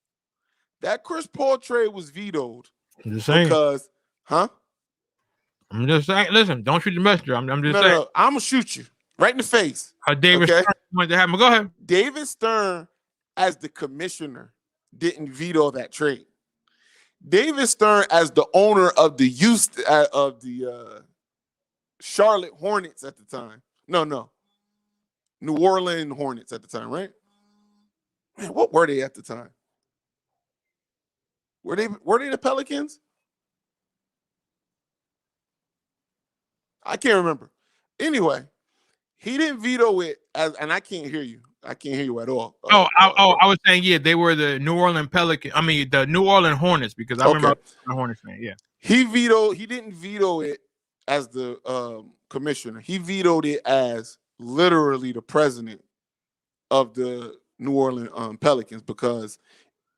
that Chris Paul trade was vetoed because, huh? I'm just saying, listen, don't shoot the messenger. I'm just saying. No, I'm going to shoot you right in the face. David Stern wanted to have him. Go ahead. David Stern, as the commissioner, didn't veto that trade. David Stern, as the owner of the Charlotte Hornets at the time. No. New Orleans Hornets at the time, right? Man, what were they at the time? Were they the Pelicans? I can't remember. Anyway, he didn't veto it and I can't hear you. I can't hear you at all. I was saying, yeah, they were the New Orleans Pelicans. I mean, the New Orleans Hornets, because I remember the Hornets fan. Yeah, he didn't veto it as the commissioner. He vetoed it as literally the president of the New Orleans Pelicans because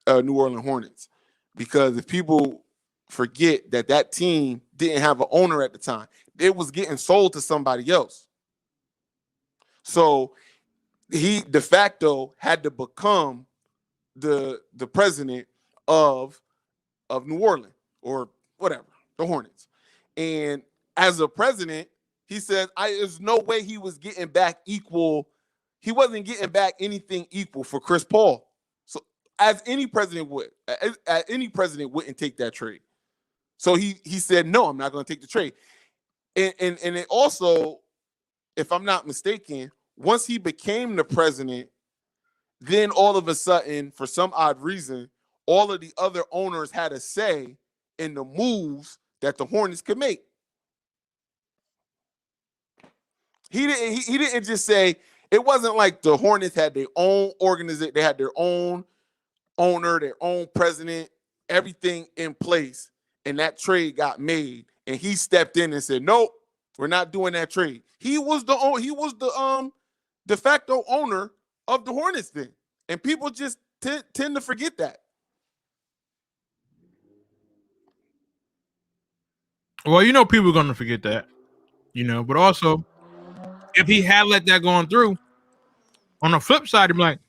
New Orleans Hornets. Because if people forget that team didn't have an owner at the time, it was getting sold to somebody else. So he de facto had to become the president of New Orleans or whatever, the Hornets. And as a president, he said, there's no way he was getting back equal. He wasn't getting back anything equal for Chris Paul. So as any president would, any president wouldn't take that trade. So he said, no, I'm not going to take the trade. And it also, if I'm not mistaken, once he became the president, then all of a sudden, for some odd reason, all of the other owners had a say in the moves that the Hornets could make. He didn't just say, it wasn't like the Hornets had their own organization, they had their own owner, their own president, everything in place, and that trade got made, and he stepped in and said, nope, we're not doing that trade. He was the de facto owner of the Hornets then, and people just tend to forget that. Well, people are going to forget that, but also, if he had let that go through, on the flip side, he'd be like,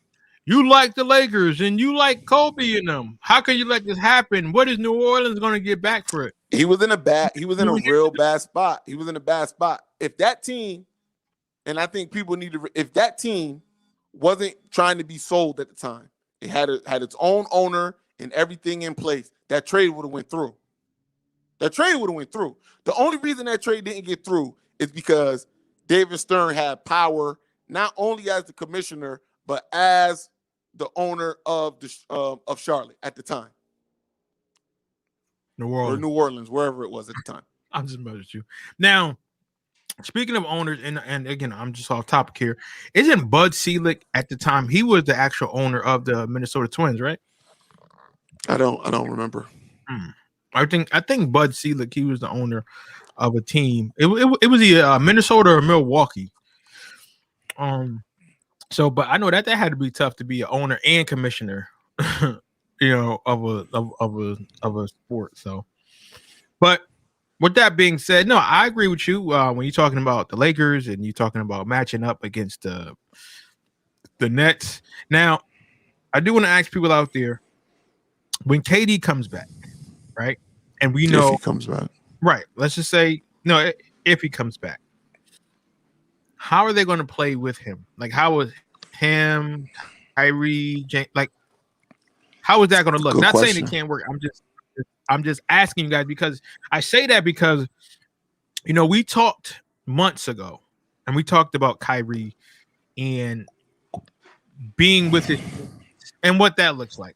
you like the Lakers and you like Kobe and them. How can you let this happen? What is New Orleans going to get back for it? He was in a real bad spot. He was in a bad spot. If that team, and I think people need to, if that team wasn't trying to be sold at the time, it had its own owner and everything in place, that trade would have went through. The only reason that trade didn't get through is because David Stern had power, not only as the commissioner, but as the owner of Charlotte at the time. New Orleans, wherever it was at the time. I'm just messing with you. Now, speaking of owners, and again, I'm just off topic here. Isn't Bud Selig at the time, he was the actual owner of the Minnesota Twins, right? I don't remember. I think Bud Selig, he was the owner of a team. It was either Minnesota or Milwaukee. But I know that had to be tough to be an owner and commissioner, of a sport. So, but with that being said, no, I agree with you when you're talking about the Lakers and you're talking about matching up against the Nets. Now, I do want to ask people out there, when KD comes back, right? And we know if he comes back, right? Let's just say no, if he comes back, how are they going to play with him? Like, how is him, Kyrie, like, how is that going to look? Good Not question. saying it can't work. I'm just asking you guys because I say that because we talked months ago and we talked about Kyrie and being with it and what that looks like.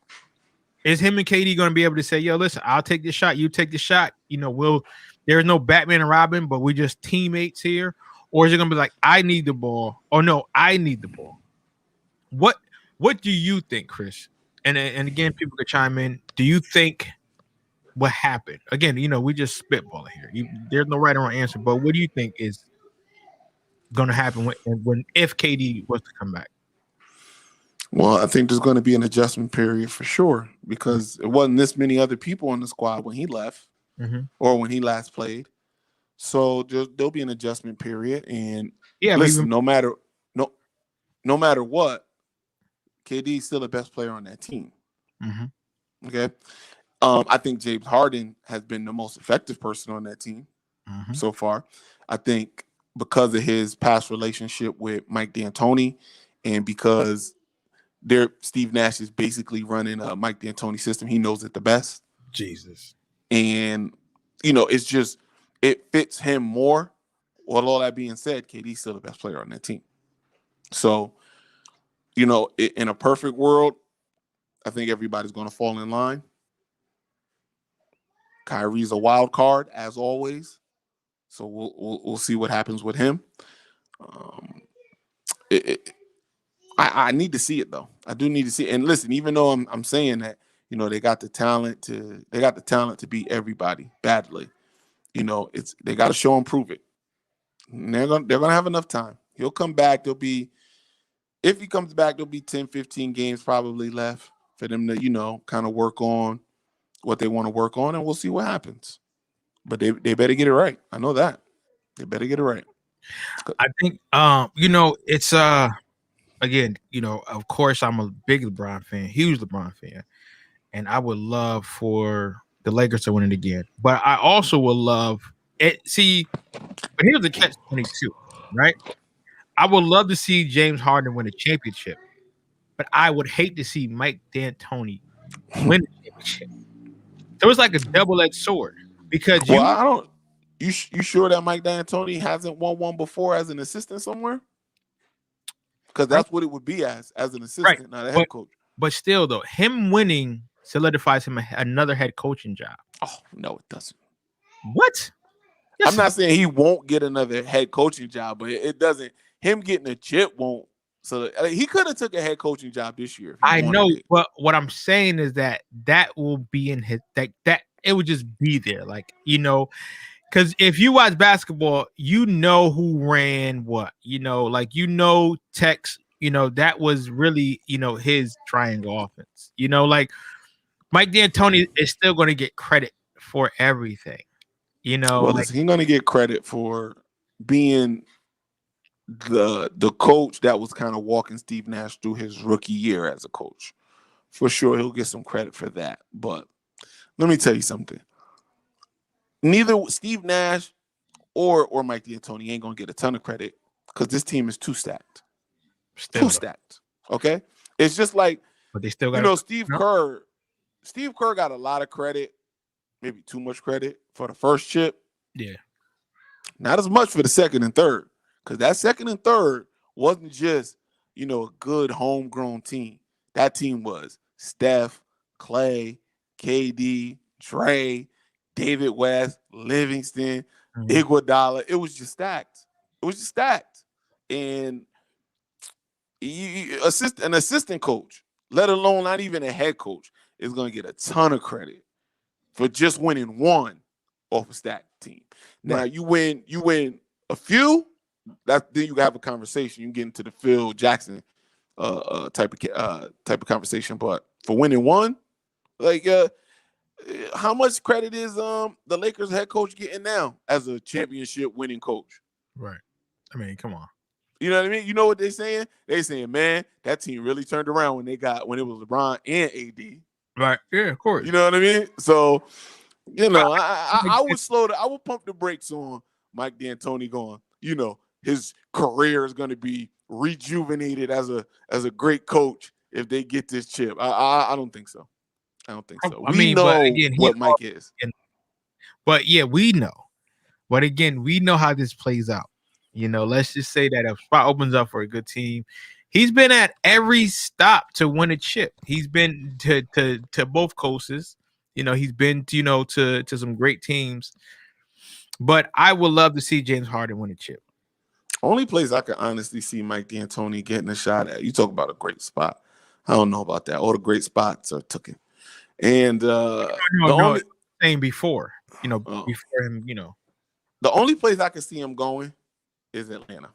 Is him and KD going to be able to say, yo, listen, I'll take this shot, you take the shot. There's no Batman and Robin, but we're just teammates here. Or is it going to be like, I need the ball, or no, I need the ball? What do you think, Chris? And again, people could chime in. Do you think what happened? Again, we just spitballing here. There's no right or wrong answer, but what do you think is going to happen if KD was to come back? Well, I think there's going to be an adjustment period for sure because it wasn't this many other people on the squad when he left or when he last played. So there'll be an adjustment period, and listen, no matter what, KD is still the best player on that team. Okay, I think James Harden has been the most effective person on that team so far. I think because of his past relationship with Mike D'Antoni, and because Steve Nash is basically running a Mike D'Antoni system, he knows it the best. Jesus, and it's just. It fits him more. Well, all that being said, KD's still the best player on that team. So, in a perfect world, I think everybody's going to fall in line. Kyrie's a wild card, as always. So we'll see what happens with him. I need to see it though. I do need to see it. And listen, even though I'm saying that, they got the talent to beat everybody badly. They got to show and prove it. And they're gonna have enough time. He'll come back. If he comes back, there'll be 10, 15 games probably left for them to, kind of work on what they want to work on, and we'll see what happens. But they better get it right. I know that. They better get it right. I think it's again, of course I'm a big LeBron fan, huge LeBron fan, and I would love for the Lakers to win it again. But I also would love it. See, but here's the catch-22, right? I would love to see James Harden win a championship, but I would hate to see Mike D'Antoni win a championship. So it's like a double-edged sword because you sure that Mike D'Antoni hasn't won one before as an assistant somewhere? Because that's what it would be as an assistant, not a head coach. But still, though, him winning solidifies him another head coaching job. Oh, no, it doesn't. What? Yes, I'm not saying he won't get another head coaching job, but it doesn't. Him getting a chip won't. So he could have took a head coaching job this year. I know, but what I'm saying is that will be in his that it would just be there, because if you watch basketball, who ran what, Tex. That was really, his triangle offense. Mike D'Antoni is still going to get credit for everything. He's going to get credit for being the coach that was kind of walking Steve Nash through his rookie year as a coach. For sure, he'll get some credit for that. But let me tell you something. Neither Steve Nash or Mike D'Antoni ain't going to get a ton of credit because this team is too stacked. Too stacked. Okay? It's just like, but they still got Steve Kerr. Steve Kerr got a lot of credit, maybe too much credit for the first chip. Yeah. Not as much for the second and third, because that second and third wasn't just, a good homegrown team. That team was Steph, Clay, KD, Dre, David West, Livingston, Iguodala. It was just stacked. And an assistant coach, let alone not even a head coach, is going to get a ton of credit for just winning one off a stacked team. Now you win a few, then you have a conversation. You can get into the Phil Jackson type of conversation. But for winning one, like how much credit is the Lakers head coach getting now as a championship winning coach? Right. I mean, come on. You know what I mean? You know what they're saying? They're saying, man, that team really turned around when it was LeBron and AD. Right. Yeah, of course. You know what I mean? So, you know, I would pump the brakes on Mike D'Antoni going, you know, his career is going to be rejuvenated as a great coach if they get this chip. I don't think so. I don't think so. We know but again, what Mike is. But yeah, we know. But again, we know how this plays out. You know, let's just say that if spot opens up for a good team, he's been at every stop to win a chip. He's been to both coasts. You know, he's been to some great teams. But I would love to see James Harden win a chip. Only place I could honestly see Mike D'Antoni getting a shot at. You talk about a great spot. I don't know about that. All the great spots are taken. And saying before, before him, the only place I could see him going is Atlanta.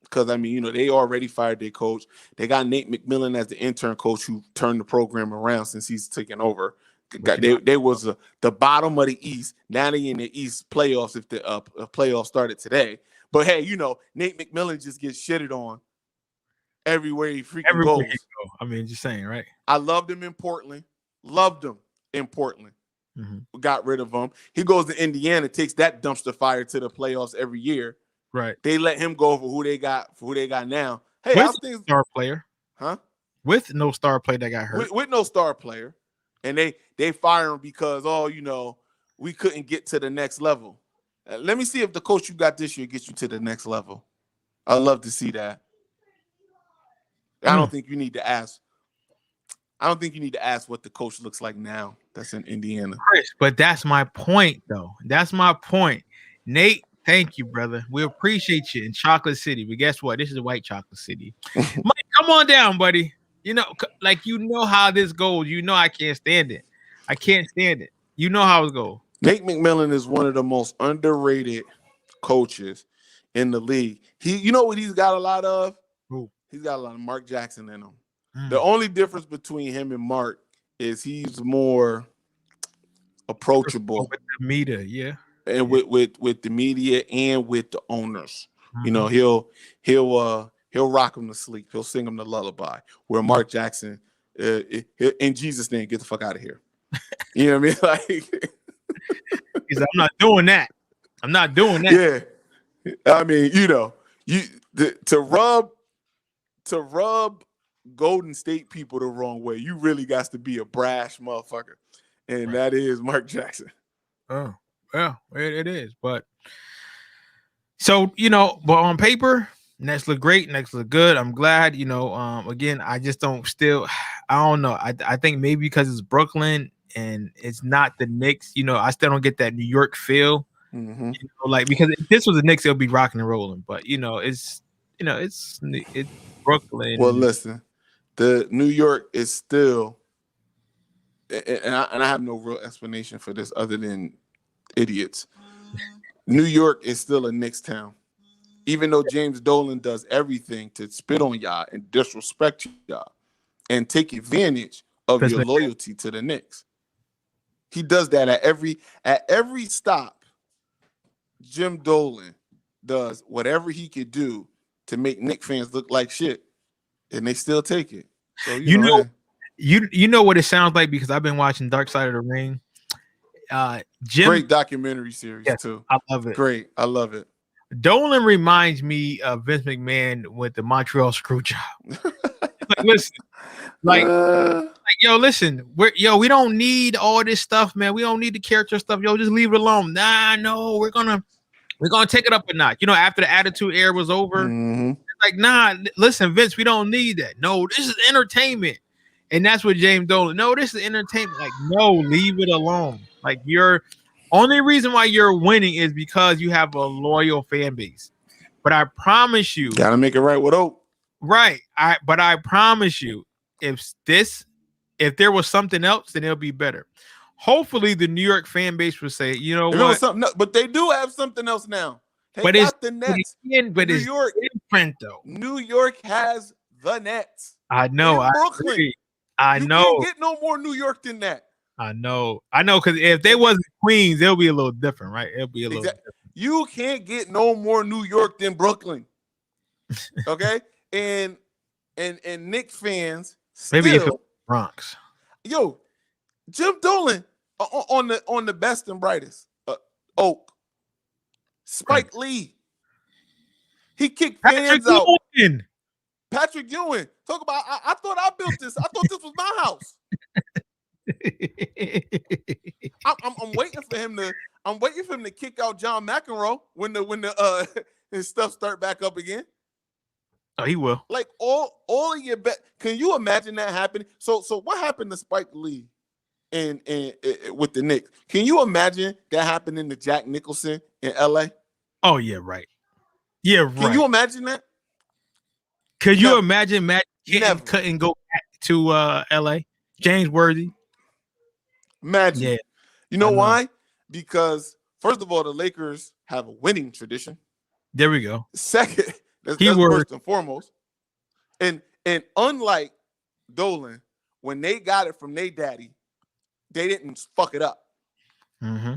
Because I mean, they already fired their coach. They got Nate McMillan as the intern coach who turned the program around since he's taken over. They was the bottom of the East. Now they in the East playoffs if the playoffs started today. But hey, Nate McMillan just gets shitted on everywhere he freaking goes. I mean, just saying, right? I loved him in Portland. Mm-hmm. We got rid of him. He goes to Indiana, takes that dumpster fire to the playoffs every year. Right. They let him go for who they got now. Hey, with no star player. Huh? With no star player that got hurt. With no star player. And they fire him because, we couldn't get to the next level. Let me see if the coach you got this year gets you to the next level. I'd love to see that. I don't think you need to ask. I don't think you need to ask what the coach looks like now. That's in Indiana. But that's my point, though. That's my point. Nate, thank you, brother. We appreciate you in Chocolate City. But guess what? This is White Chocolate City. Mike, come on down, buddy. How this goes. I can't stand it. I can't stand it. You know how it goes. Nate McMillan is one of the most underrated coaches in the league. You know what he's got a lot of? Who? He's got a lot of Mark Jackson in him. The only difference between him and Mark is he's more approachable with the media, yeah, and with the media and with the owners. He'll rock them to sleep. He'll sing them the lullaby. Where Mark Jackson, in Jesus' name, get the fuck out of here. You know what I mean? He's like, I'm not doing that. I'm not doing that. Yeah, I mean, to rub Golden State people the wrong way, you really got to be a brash motherfucker, and that is Mark Jackson. Oh, yeah, it is. But so but on paper, Nets look great. Nets look good. I'm glad. Again, I just don't. I don't know. I think maybe because it's Brooklyn and it's not the Knicks. I still don't get that New York feel. Mm-hmm. Because if this was the Knicks, it'll be rocking and rolling. But it's Brooklyn. Well, listen. The New York is still, and I have no real explanation for this other than idiots. New York is still a Knicks town. Even though James Dolan does everything to spit on y'all and disrespect y'all and take advantage of your loyalty to the Knicks. He does that at every stop. Jim Dolan does whatever he could do to make Knicks fans look like shit. And they still take it. So, you know what it sounds like, because I've been watching Dark Side of the Ring. Great documentary series too. I love it. Great. I love it. Dolan reminds me of Vince McMahon with the Montreal Screwjob. Listen, listen, we don't need all this stuff, man. We don't need the character stuff. Just leave it alone. Nah, no, we're gonna take it up a notch. After the Attitude Era was over. Mm-hmm. Like, nah, listen, Vince, we don't need that. No, this is entertainment. And that's what James Dolan. No, this is entertainment. Like, no, leave it alone. Like, your only reason why you're winning is because you have a loyal fan base. But I promise you, gotta make it right with Oak. Right. But I promise you, if there was something else, then it'll be better. Hopefully, the New York fan base will say, you know If it was what? something, but they do have something else now. They But got the Nets. but New it's York, different though. New York has the Nets. I know. In Brooklyn. I You know. can't get no more New York than that. I know. Because if they wasn't Queens, it'll be a little different, right? It'll be a little different. You can't get no more New York than Brooklyn. Okay? and Knicks fans Maybe still, if it was Bronx. Yo, Jim Dolan on the best and brightest. Oak. Spike Lee. He kicked fans out. Patrick Ewing. Talk about I thought I built this. I thought this was my house. I'm waiting for him to kick out John McEnroe when the his stuff start back up again. Oh, he will. Like all of your bet. Can you imagine that happening? So what happened to Spike Lee and with the Knicks? Can you imagine that happening to Jack Nicholson in LA? Oh yeah, right. Yeah, right. Can you imagine that? Could you imagine Matt couldn't go back to LA? James Worthy. Imagine. Yeah. You know why? Because first of all, the Lakers have a winning tradition. There we go. Second, that's first and foremost. And unlike Dolan, when they got it from their daddy, they didn't fuck it up. Mm-hmm.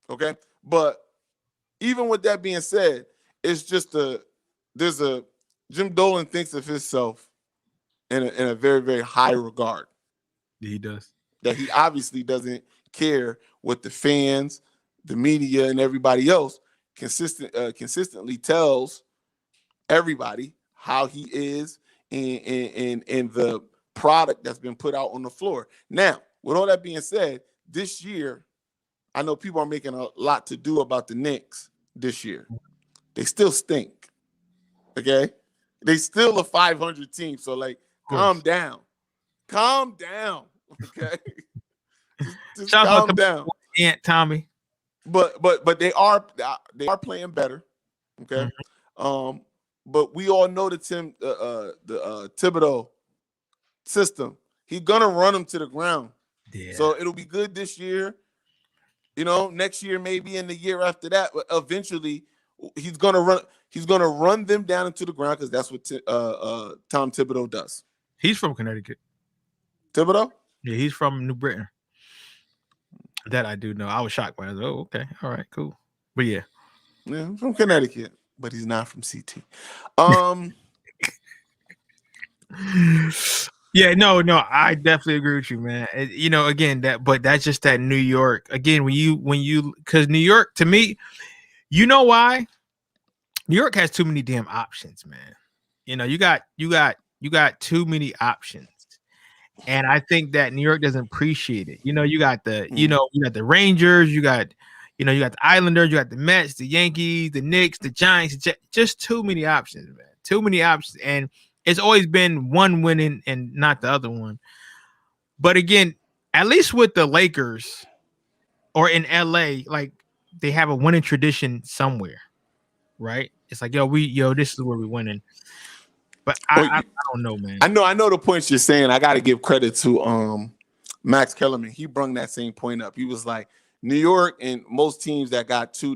Okay? But even with that being said, it's just Jim Dolan thinks of himself in a very, very high regard. Yeah, he does. That he obviously doesn't care what the fans, the media, and everybody else consistently tells everybody how he is and the product that's been put out on the floor. Now, with all that being said, this year, I know people are making a lot to do about the Knicks this year. They still stink. Okay? They still a 500 team. So, like, calm down. Calm down. Okay? just calm down. Aunt Tommy. But they are playing better. Okay? Mm-hmm. But we all know the Thibodeau system. He's gonna run them to the ground. Yeah. So it'll be good this year. You know, next year, maybe in the year after that, but eventually he's gonna run them down into the ground because that's what Tom Thibodeau does. He's from Connecticut. Thibodeau? Yeah, he's from New Britain. That I do know. I was shocked by it. Oh, okay. All right, cool. But yeah. Yeah, I'm from Connecticut, but he's not from CT. Yeah, no, I definitely agree with you, man. You know, again, that's just that New York. Again, when you because New York, to me, you know why? New York has too many damn options, man. You know, you got too many options. And I think that New York doesn't appreciate it. You know, you got the Rangers, you got the Islanders, you got the Mets, the Yankees, the Knicks, the Giants. Just too many options, man. Too many options, and it's always been one winning and not the other one. But again, at least with the Lakers or in LA, like they have a winning tradition somewhere, right? It's like, this is where we're winning. But I don't know, man. I know the points you're saying. I got to give credit to Max Kellerman. He brung that same point up. He was like, New York and most teams that got two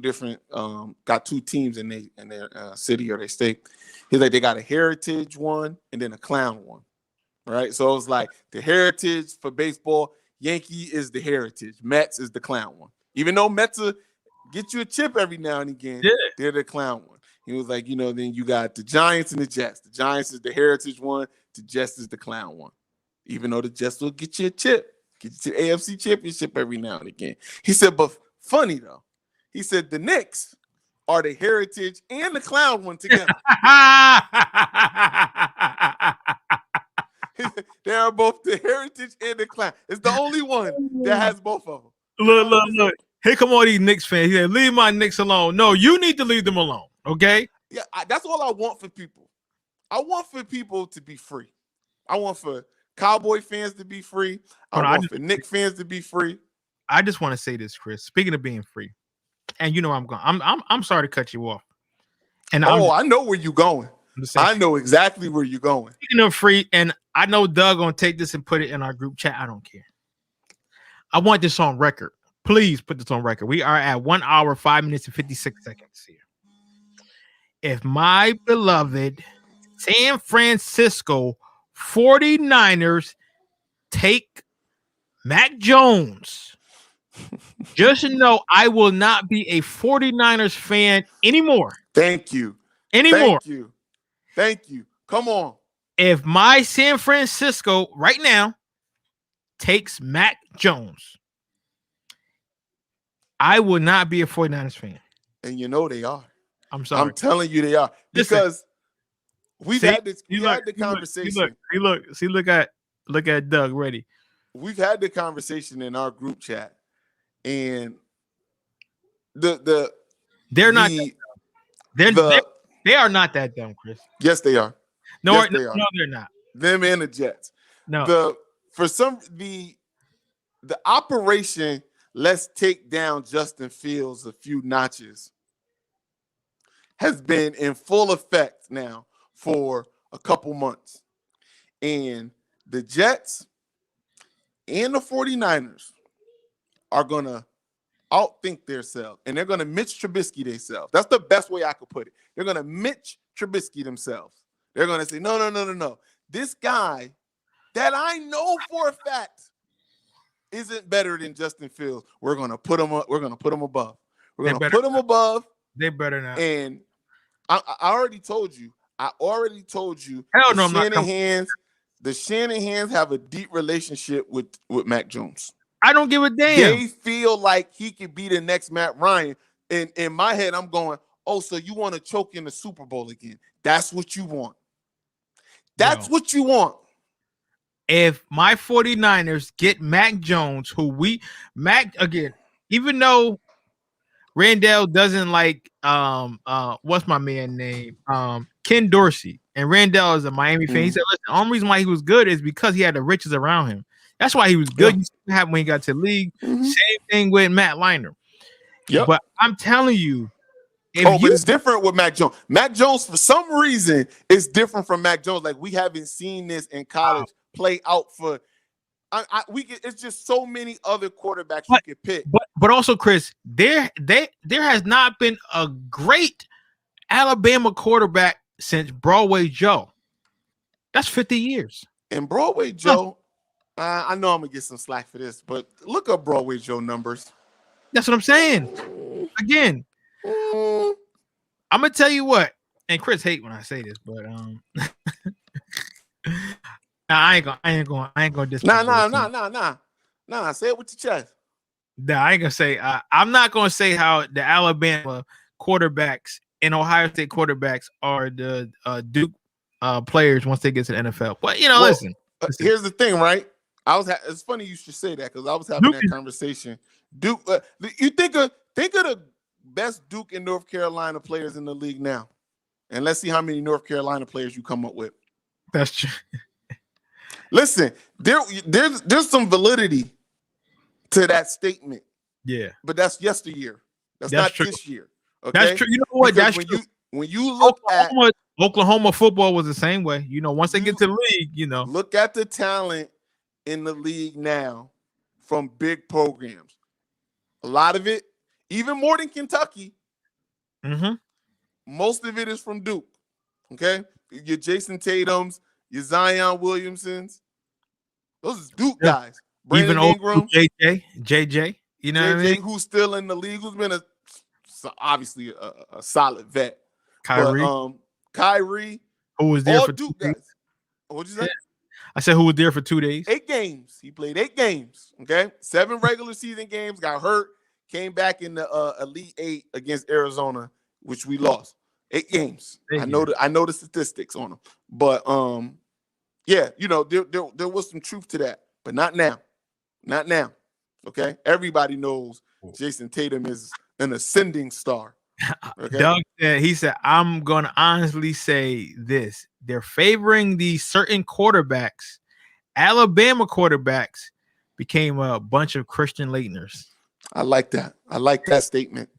teams in their city or their state. He's like, they got a heritage one and then a clown one, right? So it was like the heritage for baseball, Yankee is the heritage, Mets is the clown one. Even though Mets get you a chip every now and again, they're the clown one. He was like, then you got the Giants and the Jets. The Giants is the heritage one. The Jets is the clown one. Even though the Jets will get you a chip, get you the AFC championship every now and again. He said, but funny though, he said the Knicks are the heritage and the clown one together. They are both the heritage and the clown. It's the only one that has both of them. Look. Here come all these Knicks fans. He said, leave my Knicks alone. No, you need to leave them alone. Okay? Yeah, that's all I want for people. I want for people to be free. I want for Cowboy fans to be free. I want for Knicks fans to be free. I just want to say this, Chris. Speaking of being free, and you know I'm sorry to cut you off. And I know where you're going. I know exactly where you're going. Speaking of free, and I know Doug gonna take this and put it in our group chat. I don't care. I want this on record. Please put this on record. We are at 1 hour, 5 minutes, and 56 seconds here. If my beloved San Francisco 49ers take Mac Jones, just know I will not be a 49ers fan anymore. Thank you. Anymore. Thank you. Come on. If my San Francisco right now takes Mac Jones, I will not be a 49ers fan. And you know they are. I'm sorry. I'm telling you they are. Because we've had the conversation. Look at Doug ready. We've had the conversation in our group chat. And they are not that dumb, Chris. Yes, they are. No, they're not. Them and the Jets. No. The operation, let's take down Justin Fields a few notches, has been in full effect now for a couple months. And the Jets and the 49ers are going to outthink themselves, and they're going to Mitch Trubisky themselves. That's the best way I could put it. They're going to Mitch Trubisky themselves. They're going to say, no. This guy that I know for a fact isn't better than Justin Fields. We're going to put him up. We're going to put him above. We're going to put him above. They better not. And I already told you. Hell no, I'm not. The Shanahans have a deep relationship with Mac Jones. I don't give a damn. They feel like he could be the next Matt Ryan. And in my head, I'm going, oh, so you want to choke in the Super Bowl again? That's what you want. What you want. If my 49ers get Mac Jones, again, even though Randall doesn't like what's my man name? Ken Dorsey. And Randall is a Miami fan. He said, listen, the only reason why he was good is because he had the riches around him. That's why he was good. You see what happened when he got to the league. Same thing with Matt Leinart. Yep. But I'm telling you, but it's different with Mac Jones. Mac Jones, for some reason, is different from Mac Jones. Like, we haven't seen this in college play out for. It's just so many other quarterbacks you could pick. But also, Chris, there has not been a great Alabama quarterback since Broadway Joe. That's 50 years. And Broadway Joe, I know I'm gonna get some slack for this, but look up Broadway Joe numbers. That's what I'm saying. Again, I'm gonna tell you what, and Chris hate when I say this, but I ain't gonna disagree. Nah. Say it with your chest. Nah, I ain't gonna say. I'm not gonna say how the Alabama quarterbacks and Ohio State quarterbacks are the Duke players once they get to the NFL. But listen. Here's the thing, right? It's funny you should say that because I was having that conversation. Duke, you think of the best Duke and North Carolina players in the league now, and let's see how many North Carolina players you come up with. That's true. Listen, there's some validity to that statement. Yeah, but that's yesteryear. That's not true. This year. Okay? That's true. You know what? Because that's true. When you look at Oklahoma football was the same way. Once they get to the league, look at the talent in the league now from big programs. A lot of it, even more than Kentucky, most of it is from Duke. Okay, your Jason Tatums, your Zion Williamsons, those are Duke guys. Brandon even Ingram, JJ, what I mean? Who's still in the league, who's been obviously a solid vet. Kyrie, but, Kyrie, who was there for Duke 2 days. guys. What'd you say? I said who was there for 2 days. 8 games. He played 8 games. Okay, 7 regular season games. Got hurt. Came back in the Elite 8 against Arizona, which we lost. 8 games. I know the statistics on them, but yeah, there was some truth to that, but not now. Not now. Okay, everybody knows Jason Tatum is an ascending star. Okay? Doug said, I'm gonna honestly say this: they're favoring these certain quarterbacks. Alabama quarterbacks became a bunch of Christian Laettners. I like that. I like that statement.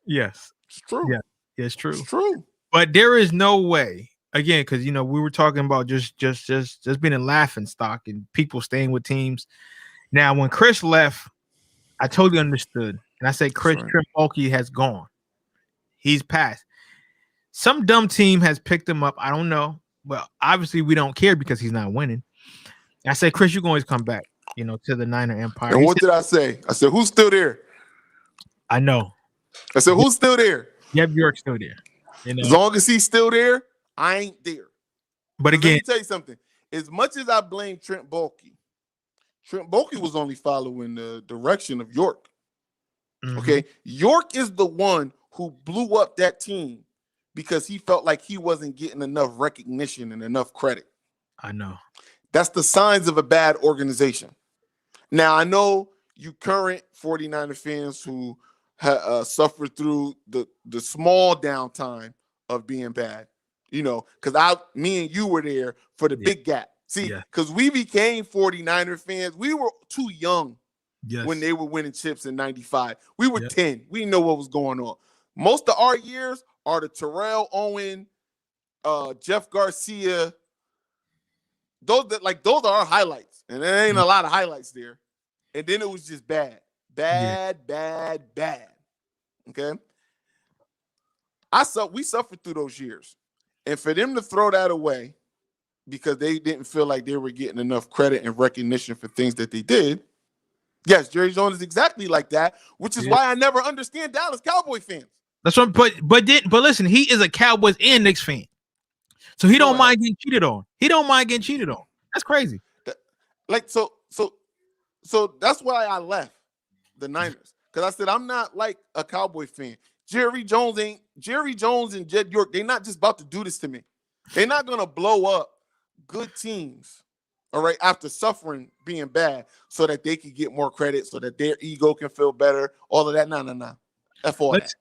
Yes, it's true. Yeah, it's true. It's true. But there is no way again, because we were talking about just being a laughing stock and people staying with teams. Now, when Chris left, I totally understood, and I said Trent Baalke has gone. He's passed. Some dumb team has picked him up. I don't know, but obviously we don't care because he's not winning. I said, Chris, you can always come back, to the Niner Empire. And what did I say? I said, who's still there? I know. I said, who's still there? Yep, York's still there. As long as he's still there, I ain't there. But again, let me tell you something. As much as I blame Trent Baalke was only following the direction of York. Mm-hmm. Okay, York is the one who blew up that team because he felt like he wasn't getting enough recognition and enough credit. I know. That's the signs of a bad organization. Now, I know you current 49er fans who suffered through the small downtime of being bad, because me and you were there for the big gap. See, because we became 49er fans. We were too young when they were winning chips in 95. We were 10. We didn't know what was going on. Most of our years are the Terrell Owen, Jeff Garcia. Those are our highlights. And there ain't a lot of highlights there. And then it was just bad. Bad. Okay? We suffered through those years. And for them to throw that away because they didn't feel like they were getting enough credit and recognition for things that they did. Yes, Jerry Jones is exactly like that, which is why I never understand Dallas Cowboy fans. That's what, but listen, he is a Cowboys and Knicks fan. So he don't mind getting cheated on. That's crazy. So that's why I left the Niners. Because I said I'm not like a Cowboy fan. Jerry Jones and Jed York, they're not just about to do this to me. They're not gonna blow up good teams, all right, after suffering being bad, so that they can get more credit, so that their ego can feel better. All of that. No. F all that.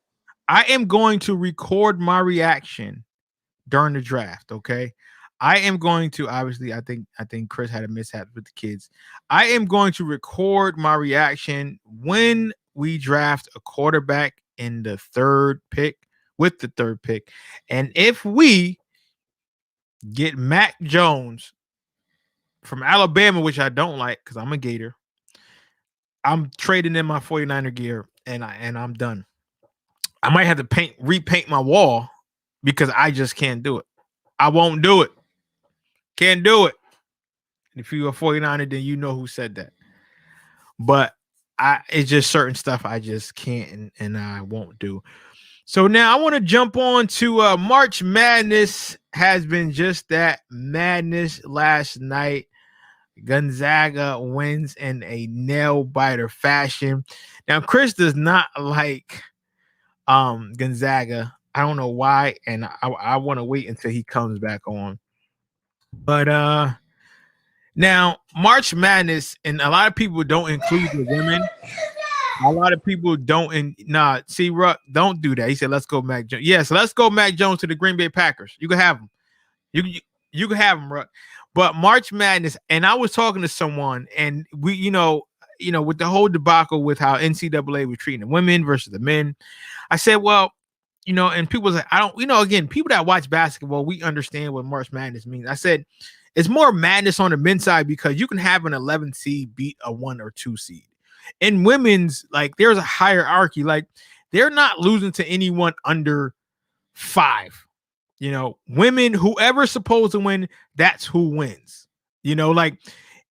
I am going to record my reaction during the draft. Okay. I am going to obviously. I think Chris had a mishap with the kids. I am going to record my reaction when we draft a quarterback in the third pick, and if we get Mac Jones from Alabama, which I don't like because I'm a Gator, I'm trading in my 49er gear and I'm done. I might have to repaint my wall because I just can't do it. I won't do it. Can't do it. If you're a 49er, then you know who said that. But it's just certain stuff I just can't and I won't do. So now I want to jump on to March Madness. Has been just that madness last night. Gonzaga wins in a nail-biter fashion. Now, Chris does not like Gonzaga. I don't know why, and I want to wait until he comes back on. But now, March Madness, and a lot of people don't include the women. A lot of people don't. Ruck, don't do that. He said, let's go Mac Jones. Yes, let's go Mac Jones to the Green Bay Packers. You can have him. You can have him, Ruck. But March Madness, and I was talking to someone, and we, with the whole debacle with how NCAA was treating the women versus the men, I said, well, and people was like, I don't, again, people that watch basketball, we understand what March Madness means. I said, it's more madness on the men's side because you can have an 11 seed beat a 1 or 2 seed. In women's, like, there's a hierarchy. Like, they're not losing to anyone under 5. Women, whoever's supposed to win, that's who wins. Like,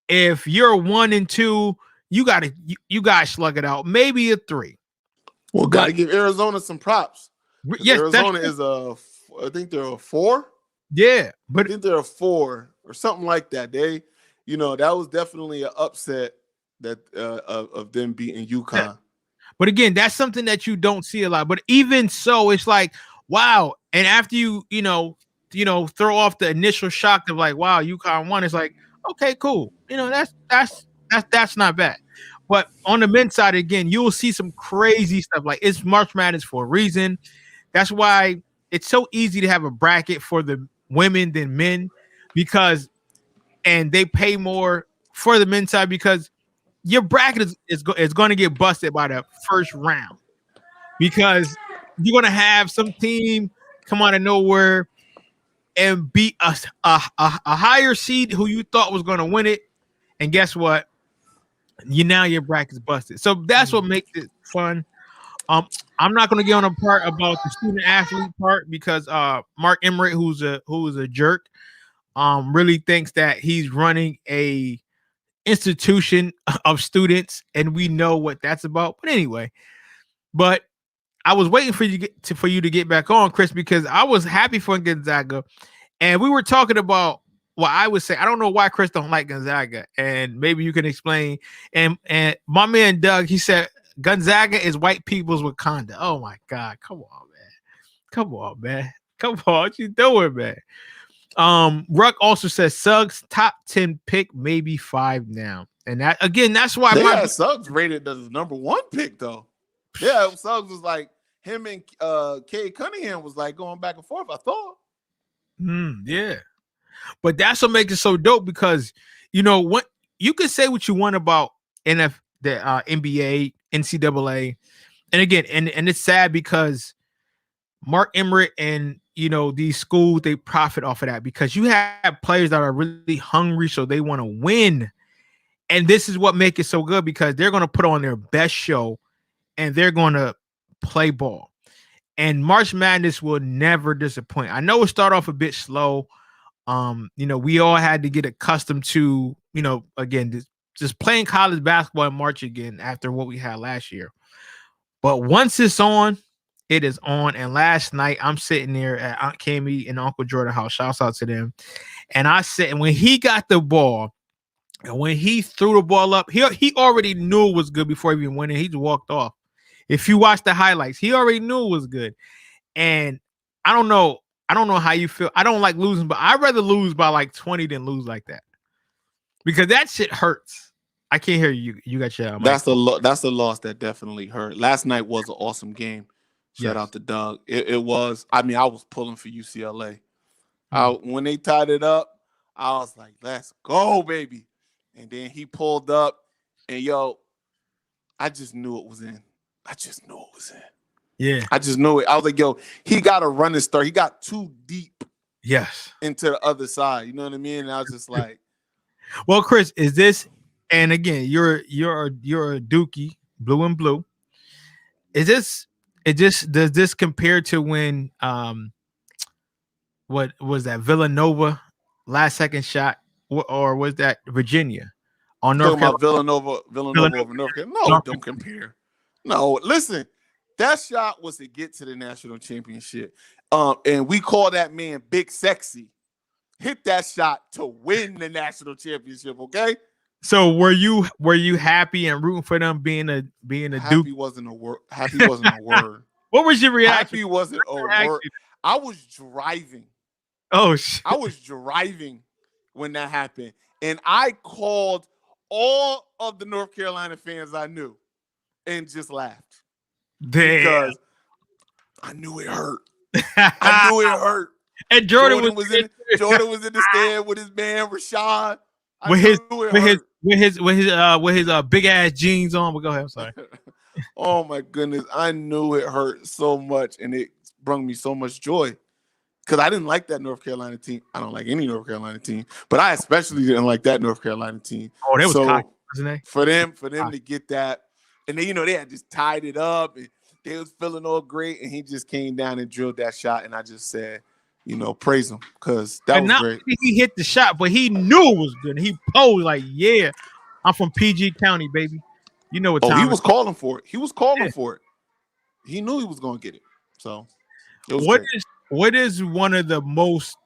if you're 1 and 2, you gotta slug it out. Maybe a 3. Well, gotta give Arizona some props. Yes, Arizona is I think they're a 4. Yeah, but I think they're a 4 or something like that. They, that was definitely an upset that of them beating UConn. Yeah. But again, that's something that you don't see a lot. But even so, it's like, wow. And after you throw off the initial shock of like, wow, UConn won, it's like, okay, cool. That's not bad. But on the men's side, again, you'll see some crazy stuff. Like, it's March Madness for a reason. That's why it's so easy to have a bracket for the women than men, and they pay more for the men's side because your bracket is going to get busted by the first round because you're going to have some team come out of nowhere and beat a higher seed who you thought was going to win it. And guess what? Your bracket's busted. So that's what makes it fun. I'm not going to get on a part about the student athlete part because Mark Emmert, who's a jerk, really thinks that he's running a institution of students, and we know what that's about. But anyway, I was waiting for you to get back on, Chris, because I was happy for Gonzaga, and we were talking about what I would say. I don't know why Chris don't like Gonzaga, and maybe you can explain. And my man Doug, he said Gonzaga is white people's Wakanda. Oh my God, come on, man, what you doing, man? Ruck also says Suggs top 10 pick, maybe 5 now. And that again, that's why they had Suggs rated as the number 1 pick, though. Yeah, Suggs was like him and Cade Cunningham was like going back and forth, I thought. Yeah. But that's what makes it so dope because what you can say what you want about the NBA, NCAA. And again, and it's sad because Mark Emmert and these schools, they profit off of that because you have players that are really hungry, so they want to win. And this is what makes it so good because they're going to put on their best show and they're going to play ball. And March Madness will never disappoint. I know it started off a bit slow. We all had to get accustomed to, again, just playing college basketball in March again after what we had last year. But once it's on, it is on. And last night, I'm sitting there at Aunt Cammy and Uncle Jordan house. Shouts out to them. And I said, and when he got the ball, and when he threw the ball up, he already knew it was good before he even went in. He just walked off. If you watch the highlights, he already knew it was good. And I don't know how you feel. I don't like losing, but I'd rather lose by like 20 than lose like that. Because that shit hurts. I can't hear you. You got your that's a loss that definitely hurt. Last night was an awesome game. Shout out to Doug. It was. I mean, I was pulling for UCLA. When they tied it up, I was like, let's go, baby. And then he pulled up, and I just knew it was in. Yeah. I just knew it. I was like, he got a running start. He got too deep. Yes. Into the other side. You know what I mean? And I was just like, well, Chris, is this, and again, you're a Dookie, blue and blue. Does this compare to when what was that, Villanova last second shot, or was that Virginia on North Carolina? Villanova over North Carolina. No, don't compare. No, listen, that shot was to get to the national championship. And we call that man Big Sexy. Hit that shot to win the national championship, okay? So were you happy and rooting for them being a happy Duke? Wasn't a word. Happy wasn't a word. What was your reaction? Happy wasn't a word. I was driving. Oh shit. I was driving when that happened. And I called all of the North Carolina fans I knew and just laughed. Damn. Because I knew it hurt. I knew it hurt. And Jordan was in the stand with his man Rashad. With his big ass jeans on. But go ahead, I'm sorry. Oh my goodness. I knew it hurt so much and it brought me so much joy. Because I didn't like that North Carolina team. I don't like any North Carolina team, but I especially didn't like that North Carolina team. Oh, they was cocky, wasn't they? For them to get that, and then they had just tied it up and they was feeling all great, and he just came down and drilled that shot, and I just said, praise him because that was great. He hit the shot, but he knew it was good. And he posed like, "Yeah, I'm from PG County, baby." You know what? He was calling for it. He was calling for it. He knew he was going to get it. So, what is one of the most,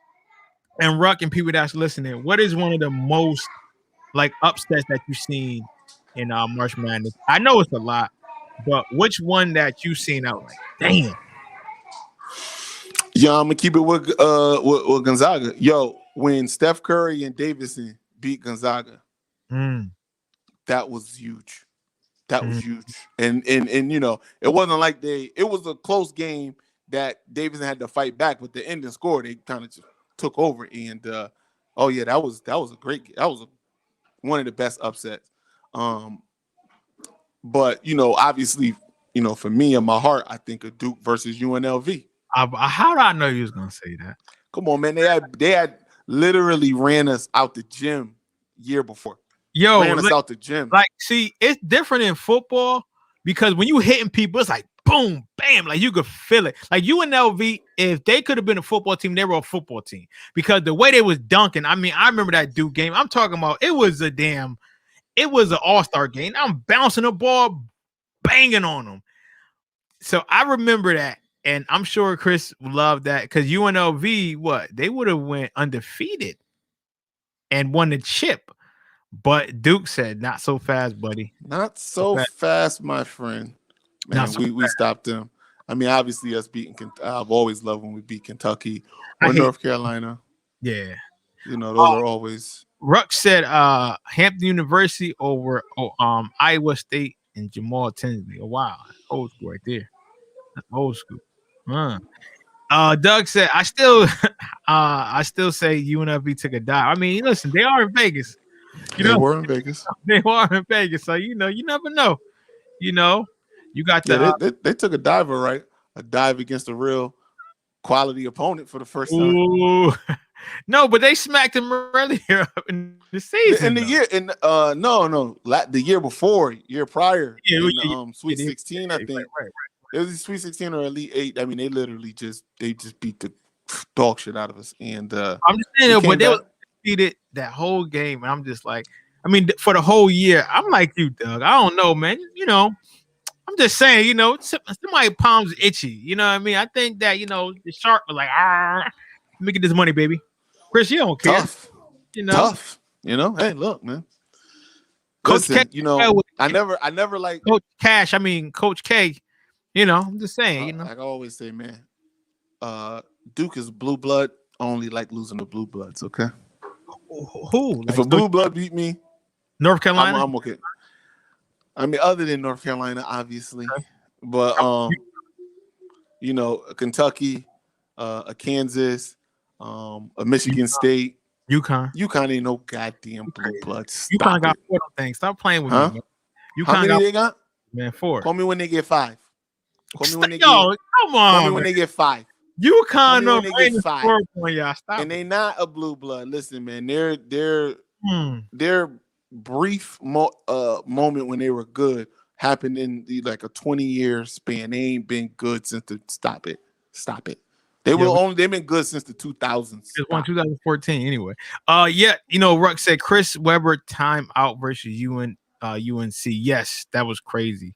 and Ruck and people that's listening, what is one of the most like upsets that you've seen in March Madness? I know it's a lot, but which one that you've seen out like, damn? Yeah, I'm gonna keep it with Gonzaga. When Steph Curry and Davidson beat Gonzaga, that was huge. That was huge. And it wasn't like it was a close game that Davidson had to fight back, but the ending score, they kind of just took over. And that was a great game. That was one of the best upsets. But obviously, for me in my heart, I think of Duke versus UNLV. How do I know you was gonna say that? Come on, man. They had literally ran us out the gym year before. Yo, Ran us out the gym. like, see, it's different in football because when you hitting people, it's like boom, bam, like you could feel it. Like UNLV, if they could have been a football team, they were a football team because the way they was dunking. I mean, I remember that Duke game. I'm talking about it was an all-star game. I'm bouncing the ball, banging on them. So I remember that, and I'm sure Chris loved that because UNLV, they would have went undefeated and won the chip. But Duke said, "Not so fast, buddy. Not so fast, my friend." Man, we stopped them. I mean, obviously, us beating. I've always loved when we beat Kentucky or North Carolina. Yeah, those are always. Ruck said, "Hampton University over Iowa State and Jamal Tinsley." Oh wow, old school right there. That's old school. Doug said, "I still say UNLV took a dive. I mean, listen, they are in Vegas." They were in Vegas. They were in Vegas, so you never know. You got the they took a diver, right? A dive against a real quality opponent for the first time. Ooh. No, but they smacked him earlier in the season. The year before, year prior, Sweet 16, I think. Right. It was Sweet 16 or Elite 8. I mean, they literally just beat the dog shit out of us. And I'm just saying, but they were defeated that whole game, and I'm just like, I mean, for the whole year, I'm like you, Doug. I don't know, man. I'm just saying, somebody palms itchy. You know what I mean? I think that the shark was like, let me get this money, baby. Chris, you don't care. Tough. Hey, look, man. Coach Listen, K, I never like Coach Cash. I mean, Coach K. I'm just saying. Like I always say, man. Duke is blue blood. I only like losing to blue bloods. Okay. Who? If a blue blood beat me, North Carolina, I'm okay. I mean, other than North Carolina, obviously, okay. But a Kentucky, a Kansas, a Michigan State, UConn ain't no goddamn blue bloods. UConn got 4 things. Stop playing with me. How many they got? Man, 4. Call me when they get 5. Call me when they come on. Call me when they get 5. UConn when they get 5. Y'all. Stop. And they not a blue blood. Listen, man, their brief moment when they were good happened in like a 20-year span. They ain't been good since stop it. They've been good since the 2000s. It won 2014 anyway. Ruck said Chris Webber timeout versus UNC. Yes, that was crazy.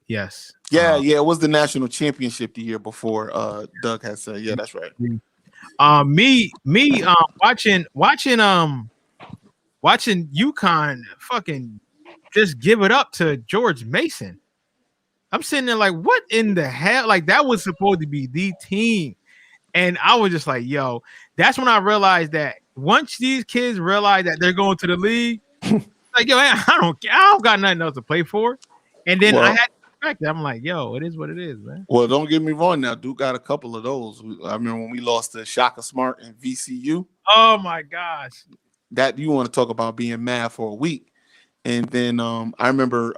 Yes. Yeah, it was the national championship the year before. Doug had said, yeah, that's right. Watching UConn fucking just give it up to George Mason. I'm sitting there like, what in the hell? Like, that was supposed to be the team. And I was just like, yo, that's when I realized that once these kids realize that they're going to the league, like, yo, I don't got nothing else to play for. And then I had to respect it. I'm like, yo, it is what it is, man. Well, don't get me wrong now. Duke got a couple of those. I remember when we lost to Shaka Smart and VCU. Oh, my gosh. That you want to talk about being mad for a week. And then I remember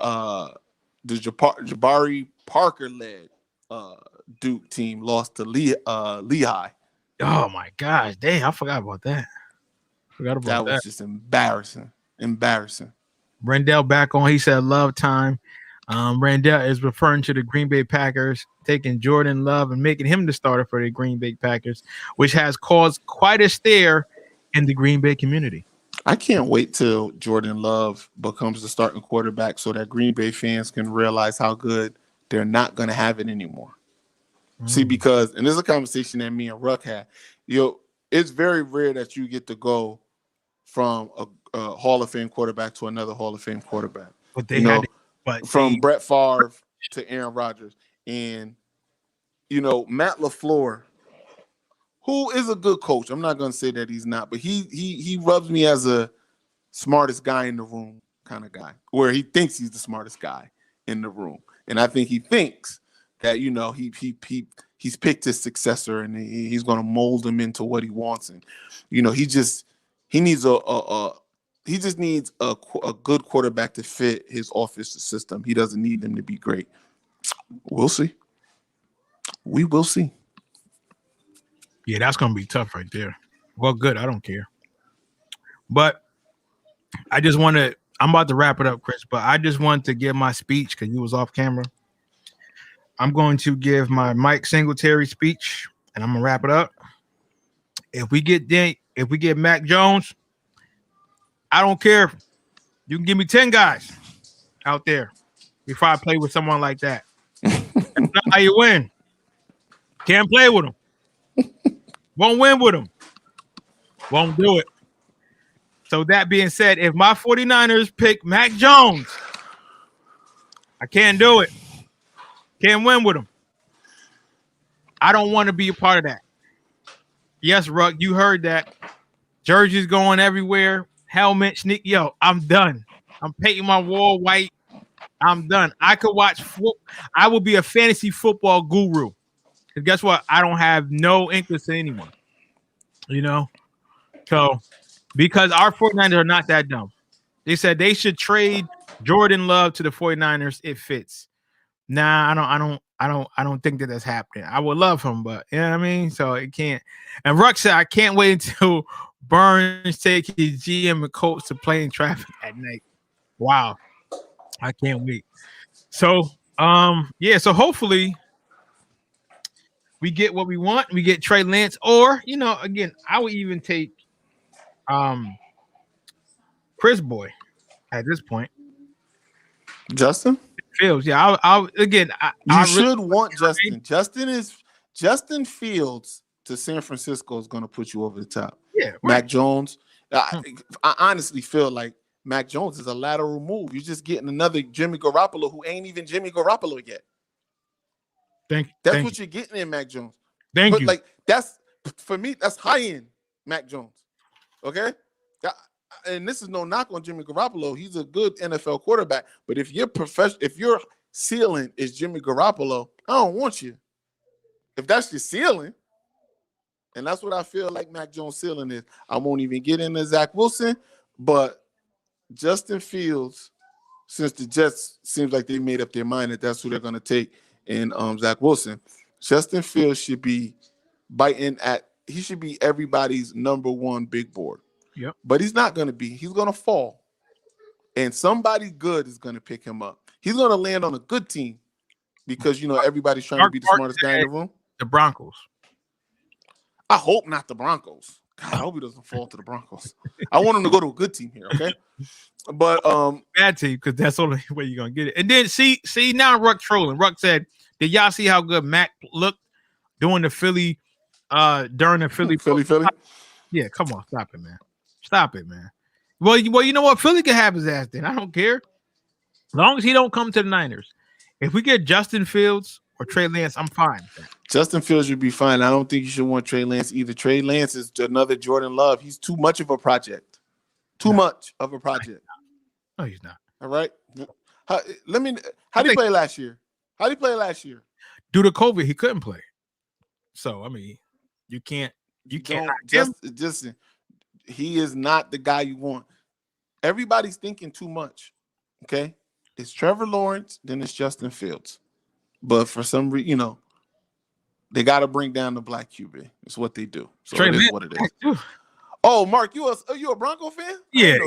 the Jabari Parker-led Duke team lost to Lehigh. Oh, my gosh. Damn, I forgot about that. That was just embarrassing. Randall back on. He said love time. Randall is referring to the Green Bay Packers taking Jordan Love and making him the starter for the Green Bay Packers, which has caused quite a stir in the Green Bay community. I can't wait till Jordan Love becomes the starting quarterback so that Green Bay fans can realize how good they're not going to have it anymore. See, because, and this is a conversation that me and Ruck had, it's very rare that you get to go from a Hall of Fame quarterback to another Hall of Fame quarterback. But they had from Brett Favre to Aaron Rodgers. And, Matt LaFleur, who is a good coach. I'm not going to say that he's not, but he rubs me as a smartest guy in the room kind of guy, where he thinks he's the smartest guy in the room. And I think he thinks that, he's picked his successor and he's going to mold him into what he wants. And, he just needs a good quarterback to fit his offensive system. He doesn't need them to be great. We'll see. We will see. Yeah, that's gonna be tough right there. Well, good. I don't care. But I just want to. I'm about to wrap it up, Chris. But I just want to give my speech because you was off camera. I'm going to give my Mike Singletary speech, and I'm gonna wrap it up. If we get Mac Jones, I don't care. You can give me 10 guys out there before I play with someone like that. That's not how you win. Can't play with them. Won't win with them. Won't do it. So that being said, if my 49ers pick Mac Jones, I can't do it. Can't win with him. I don't want to be a part of that. Yes, Ruck, you heard that. Jerseys going everywhere. Helmet, sneak. Yo, I'm done. I'm painting my wall white. I'm done. I could watch. I will be a fantasy football guru. Because guess what? I don't have no interest in anyone. You know? So, because our 49ers are not that dumb. They said they should trade Jordan Love to the 49ers. It fits. Nah, I don't think that that's happening. I would love him, but you know what I mean? So it can't. And Ruck said, I can't wait until Burns take his GM and coach to play in traffic at night. Wow. I can't wait. So, yeah, so hopefully we get what we want. We get Trey Lance, or, you know, again, I would even take Chris Boy at this point. Justin Fields, yeah. I'll again. You should want Justin. Justin Fields to San Francisco is going to put you over the top. Yeah, right. Mac Jones. I honestly feel like Mac Jones is a lateral move. You're just getting another Jimmy Garoppolo who ain't even Jimmy Garoppolo yet. That's what you're getting in Mac Jones. Thank you. Like that's for me. That's high end Mac Jones. Okay. And this is no knock on Jimmy Garoppolo. He's a good NFL quarterback. But if your ceiling is Jimmy Garoppolo, I don't want you. If that's your ceiling, and that's what I feel like Mac Jones' ceiling is, I won't even get into Zach Wilson. But Justin Fields, since the Jets seems like they made up their mind that that's who they're going to take in Zach Wilson, Justin Fields should be he should be everybody's number one big board. Yep. But he's not going to be. He's going to fall. And somebody good is going to pick him up. He's going to land on a good team because, you know, everybody's trying to be the smartest guy in the room. The Broncos. I hope not the Broncos. God, I hope he doesn't fall to the Broncos. I want him to go to a good team here, okay? But bad team, because that's the only way you're going to get it. And then see now Ruck trolling. Ruck said, did y'all see how good Mac looked during the Philly Philly? Yeah, come on. Stop it, man. Stop it, man. Well, you know what? Philly can have his ass then. I don't care. As long as he don't come to the Niners. If we get Justin Fields or Trey Lance, I'm fine with that. Justin Fields would be fine. I don't think you should want Trey Lance either. Trey Lance is another Jordan Love. He's too much of a project. Much of a project. No, he's not. All right. How did he play last year? How did he play last year? Due to COVID, he couldn't play. So, I mean, you can't just he is not the guy you want. Everybody's thinking too much. Okay. It's Trevor Lawrence, then it's Justin Fields. But for some reason, you know, they got to bring down the black QB. It's what they do. So it is what it is. Oh, Mark, you a Bronco fan? Yeah.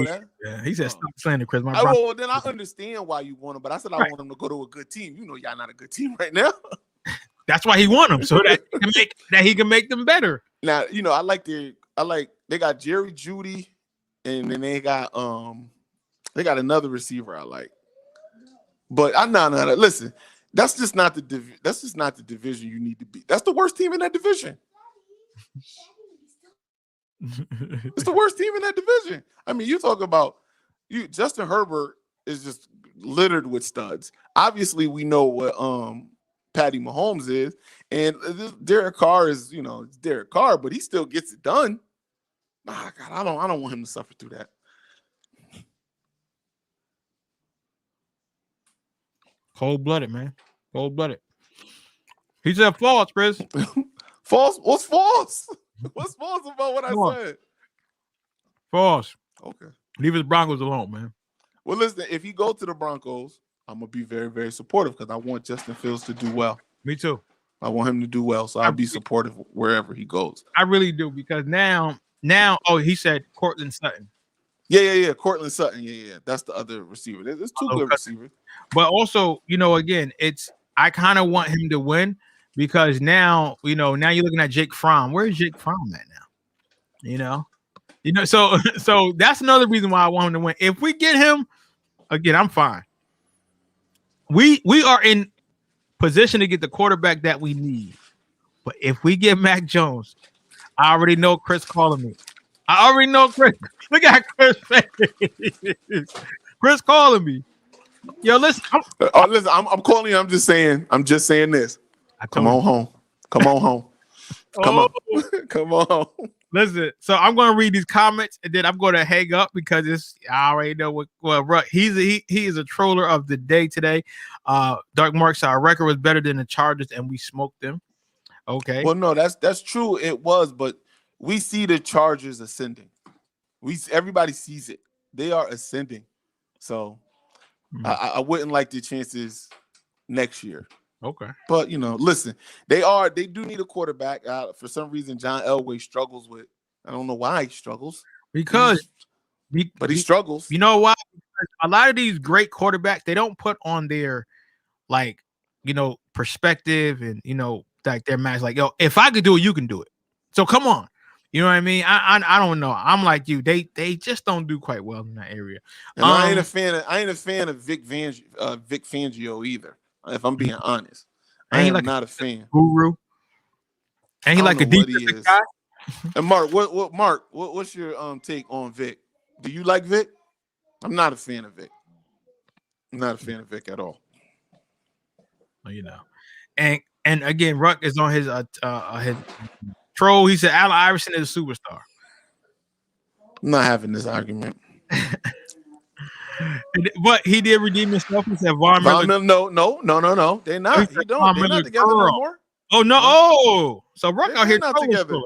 He said stop slander, Chris. Well, then I understand why you want him, but I said I want him to go to a good team. You know, y'all not a good team right now. That's why he won them, so that he can make them better. Now, you know, they got Jerry Jeudy, and then they got another receiver I like. But listen, that's just not the division you need to be. That's the worst team in that division. It's the worst team in that division. I mean, you talk about Justin Herbert is just littered with studs. Obviously, we know what Patty Mahomes is, and Derek Carr is, you know, Derek Carr, but he still gets it done. God, I don't want him to suffer through that. Cold-blooded, man. Cold-blooded. He said false, Chris. False? What's false? What's false about what I said? False. Okay. Leave his Broncos alone, man. Well, listen, if he go to the Broncos, I'm going to be very, very supportive because I want Justin Fields to do well. Me too. I want him to do well, so I'll be supportive wherever he goes. I really do, because now, he said Cortland Sutton. Yeah. Cortland Sutton. Yeah. That's the other receiver. There's two good receivers. But also, again, I kind of want him to win, because now you're looking at Jake Fromm. Where's Jake Fromm at now? So that's another reason why I want him to win. If we get him, again, I'm fine. We are in position to get the quarterback that we need. But if we get Mac Jones, I already know Chris calling me. I already know Chris. Look at Chris face. Chris calling me. Yo, listen. I'm calling you. I'm just saying this. Come on home. Come on. Come on. Listen, so I'm going to read these comments, and then I'm going to hang up, because I already know what. Well, he is a troller of the day today. Dark Mark said our record was better than the Chargers, and we smoked them. Okay. Well, no, that's true. It was, but we see the Chargers ascending. Everybody sees it. They are ascending. So I wouldn't like the chances next year. Okay. But listen, they do need a quarterback. For some reason, John Elway struggles with. I don't know why he struggles. But he struggles. You know why? Because a lot of these great quarterbacks, they don't put on their perspective and like their match. Like, yo, if I could do it, you can do it. So come on. You know what I mean? I don't know. I'm like you. They just don't do quite well in that area. And I ain't a fan of Vic Fangio either. If I'm being honest, I am not a fan. Guru. And he like a defensive guy. And Mark, what's your take on Vic? Do you like Vic? I'm not a fan of Vic. I'm not a fan of Vic at all. And again, Ruck is on his troll. He said Allen Iverson is a superstar. I'm not having this argument. But he did redeem himself. He said Von Miller. No. They're not. They're not together no more. Oh no! Oh, so Ruck out here not together.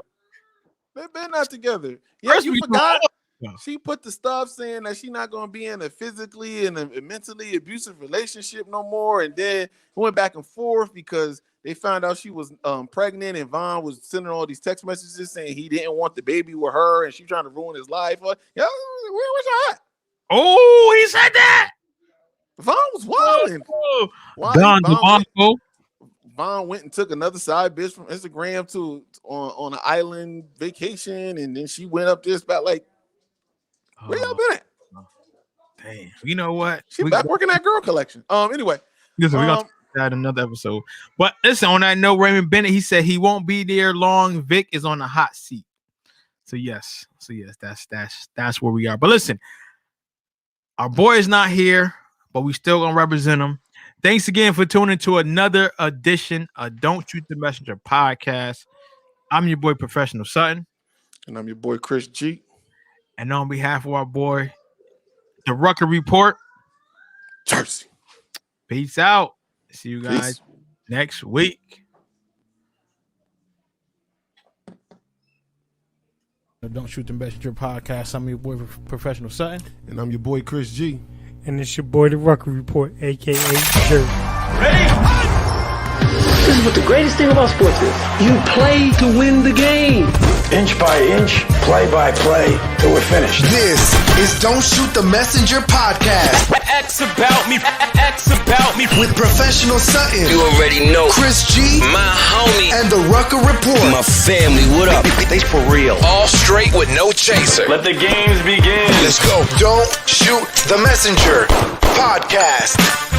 They've been not together. Yeah, you forgot. She put the stuff saying that she's not going to be in a physically and a mentally abusive relationship no more, and then went back and forth because they found out she was pregnant, and Von was sending all these text messages saying he didn't want the baby with her, and she trying to ruin his life. Where was I at? Oh, he said that. Von was wilding. Von went and took another side bitch from Instagram on an island vacation, and then she went up there about like, where y'all been at? Dang, you know what? She back working that girl collection. Anyway, listen, we're gonna add another episode. But listen, on that note, Raymond Bennett, he said he won't be there long. Vic is on the hot seat. So yes, that's where we are. But listen. Our boy is not here, but we still gonna represent him. Thanks again for tuning to another edition of Don't Shoot the Messenger podcast. I'm your boy, Professional Sutton. And I'm your boy, Chris G. And on behalf of our boy, the Rucker Report, Jersey. Peace out. See you guys next week. Don't Shoot the Messenger podcast. I'm your boy, Professional Sutton. And I'm your boy, Chris G. And it's your boy, the Rucker Report, a.k.a. Jersey. Ready? This is what the greatest thing about sports is. You play to win the game. Inch by inch, play by play, till we're finished. This is Don't Shoot the Messenger podcast. X about me. With Professional Sutton. You already know. Chris G. My homie. And the Rucker Report. My family, what up? They for real. All straight with no chaser. Let the games begin. Let's go. Don't Shoot the Messenger podcast.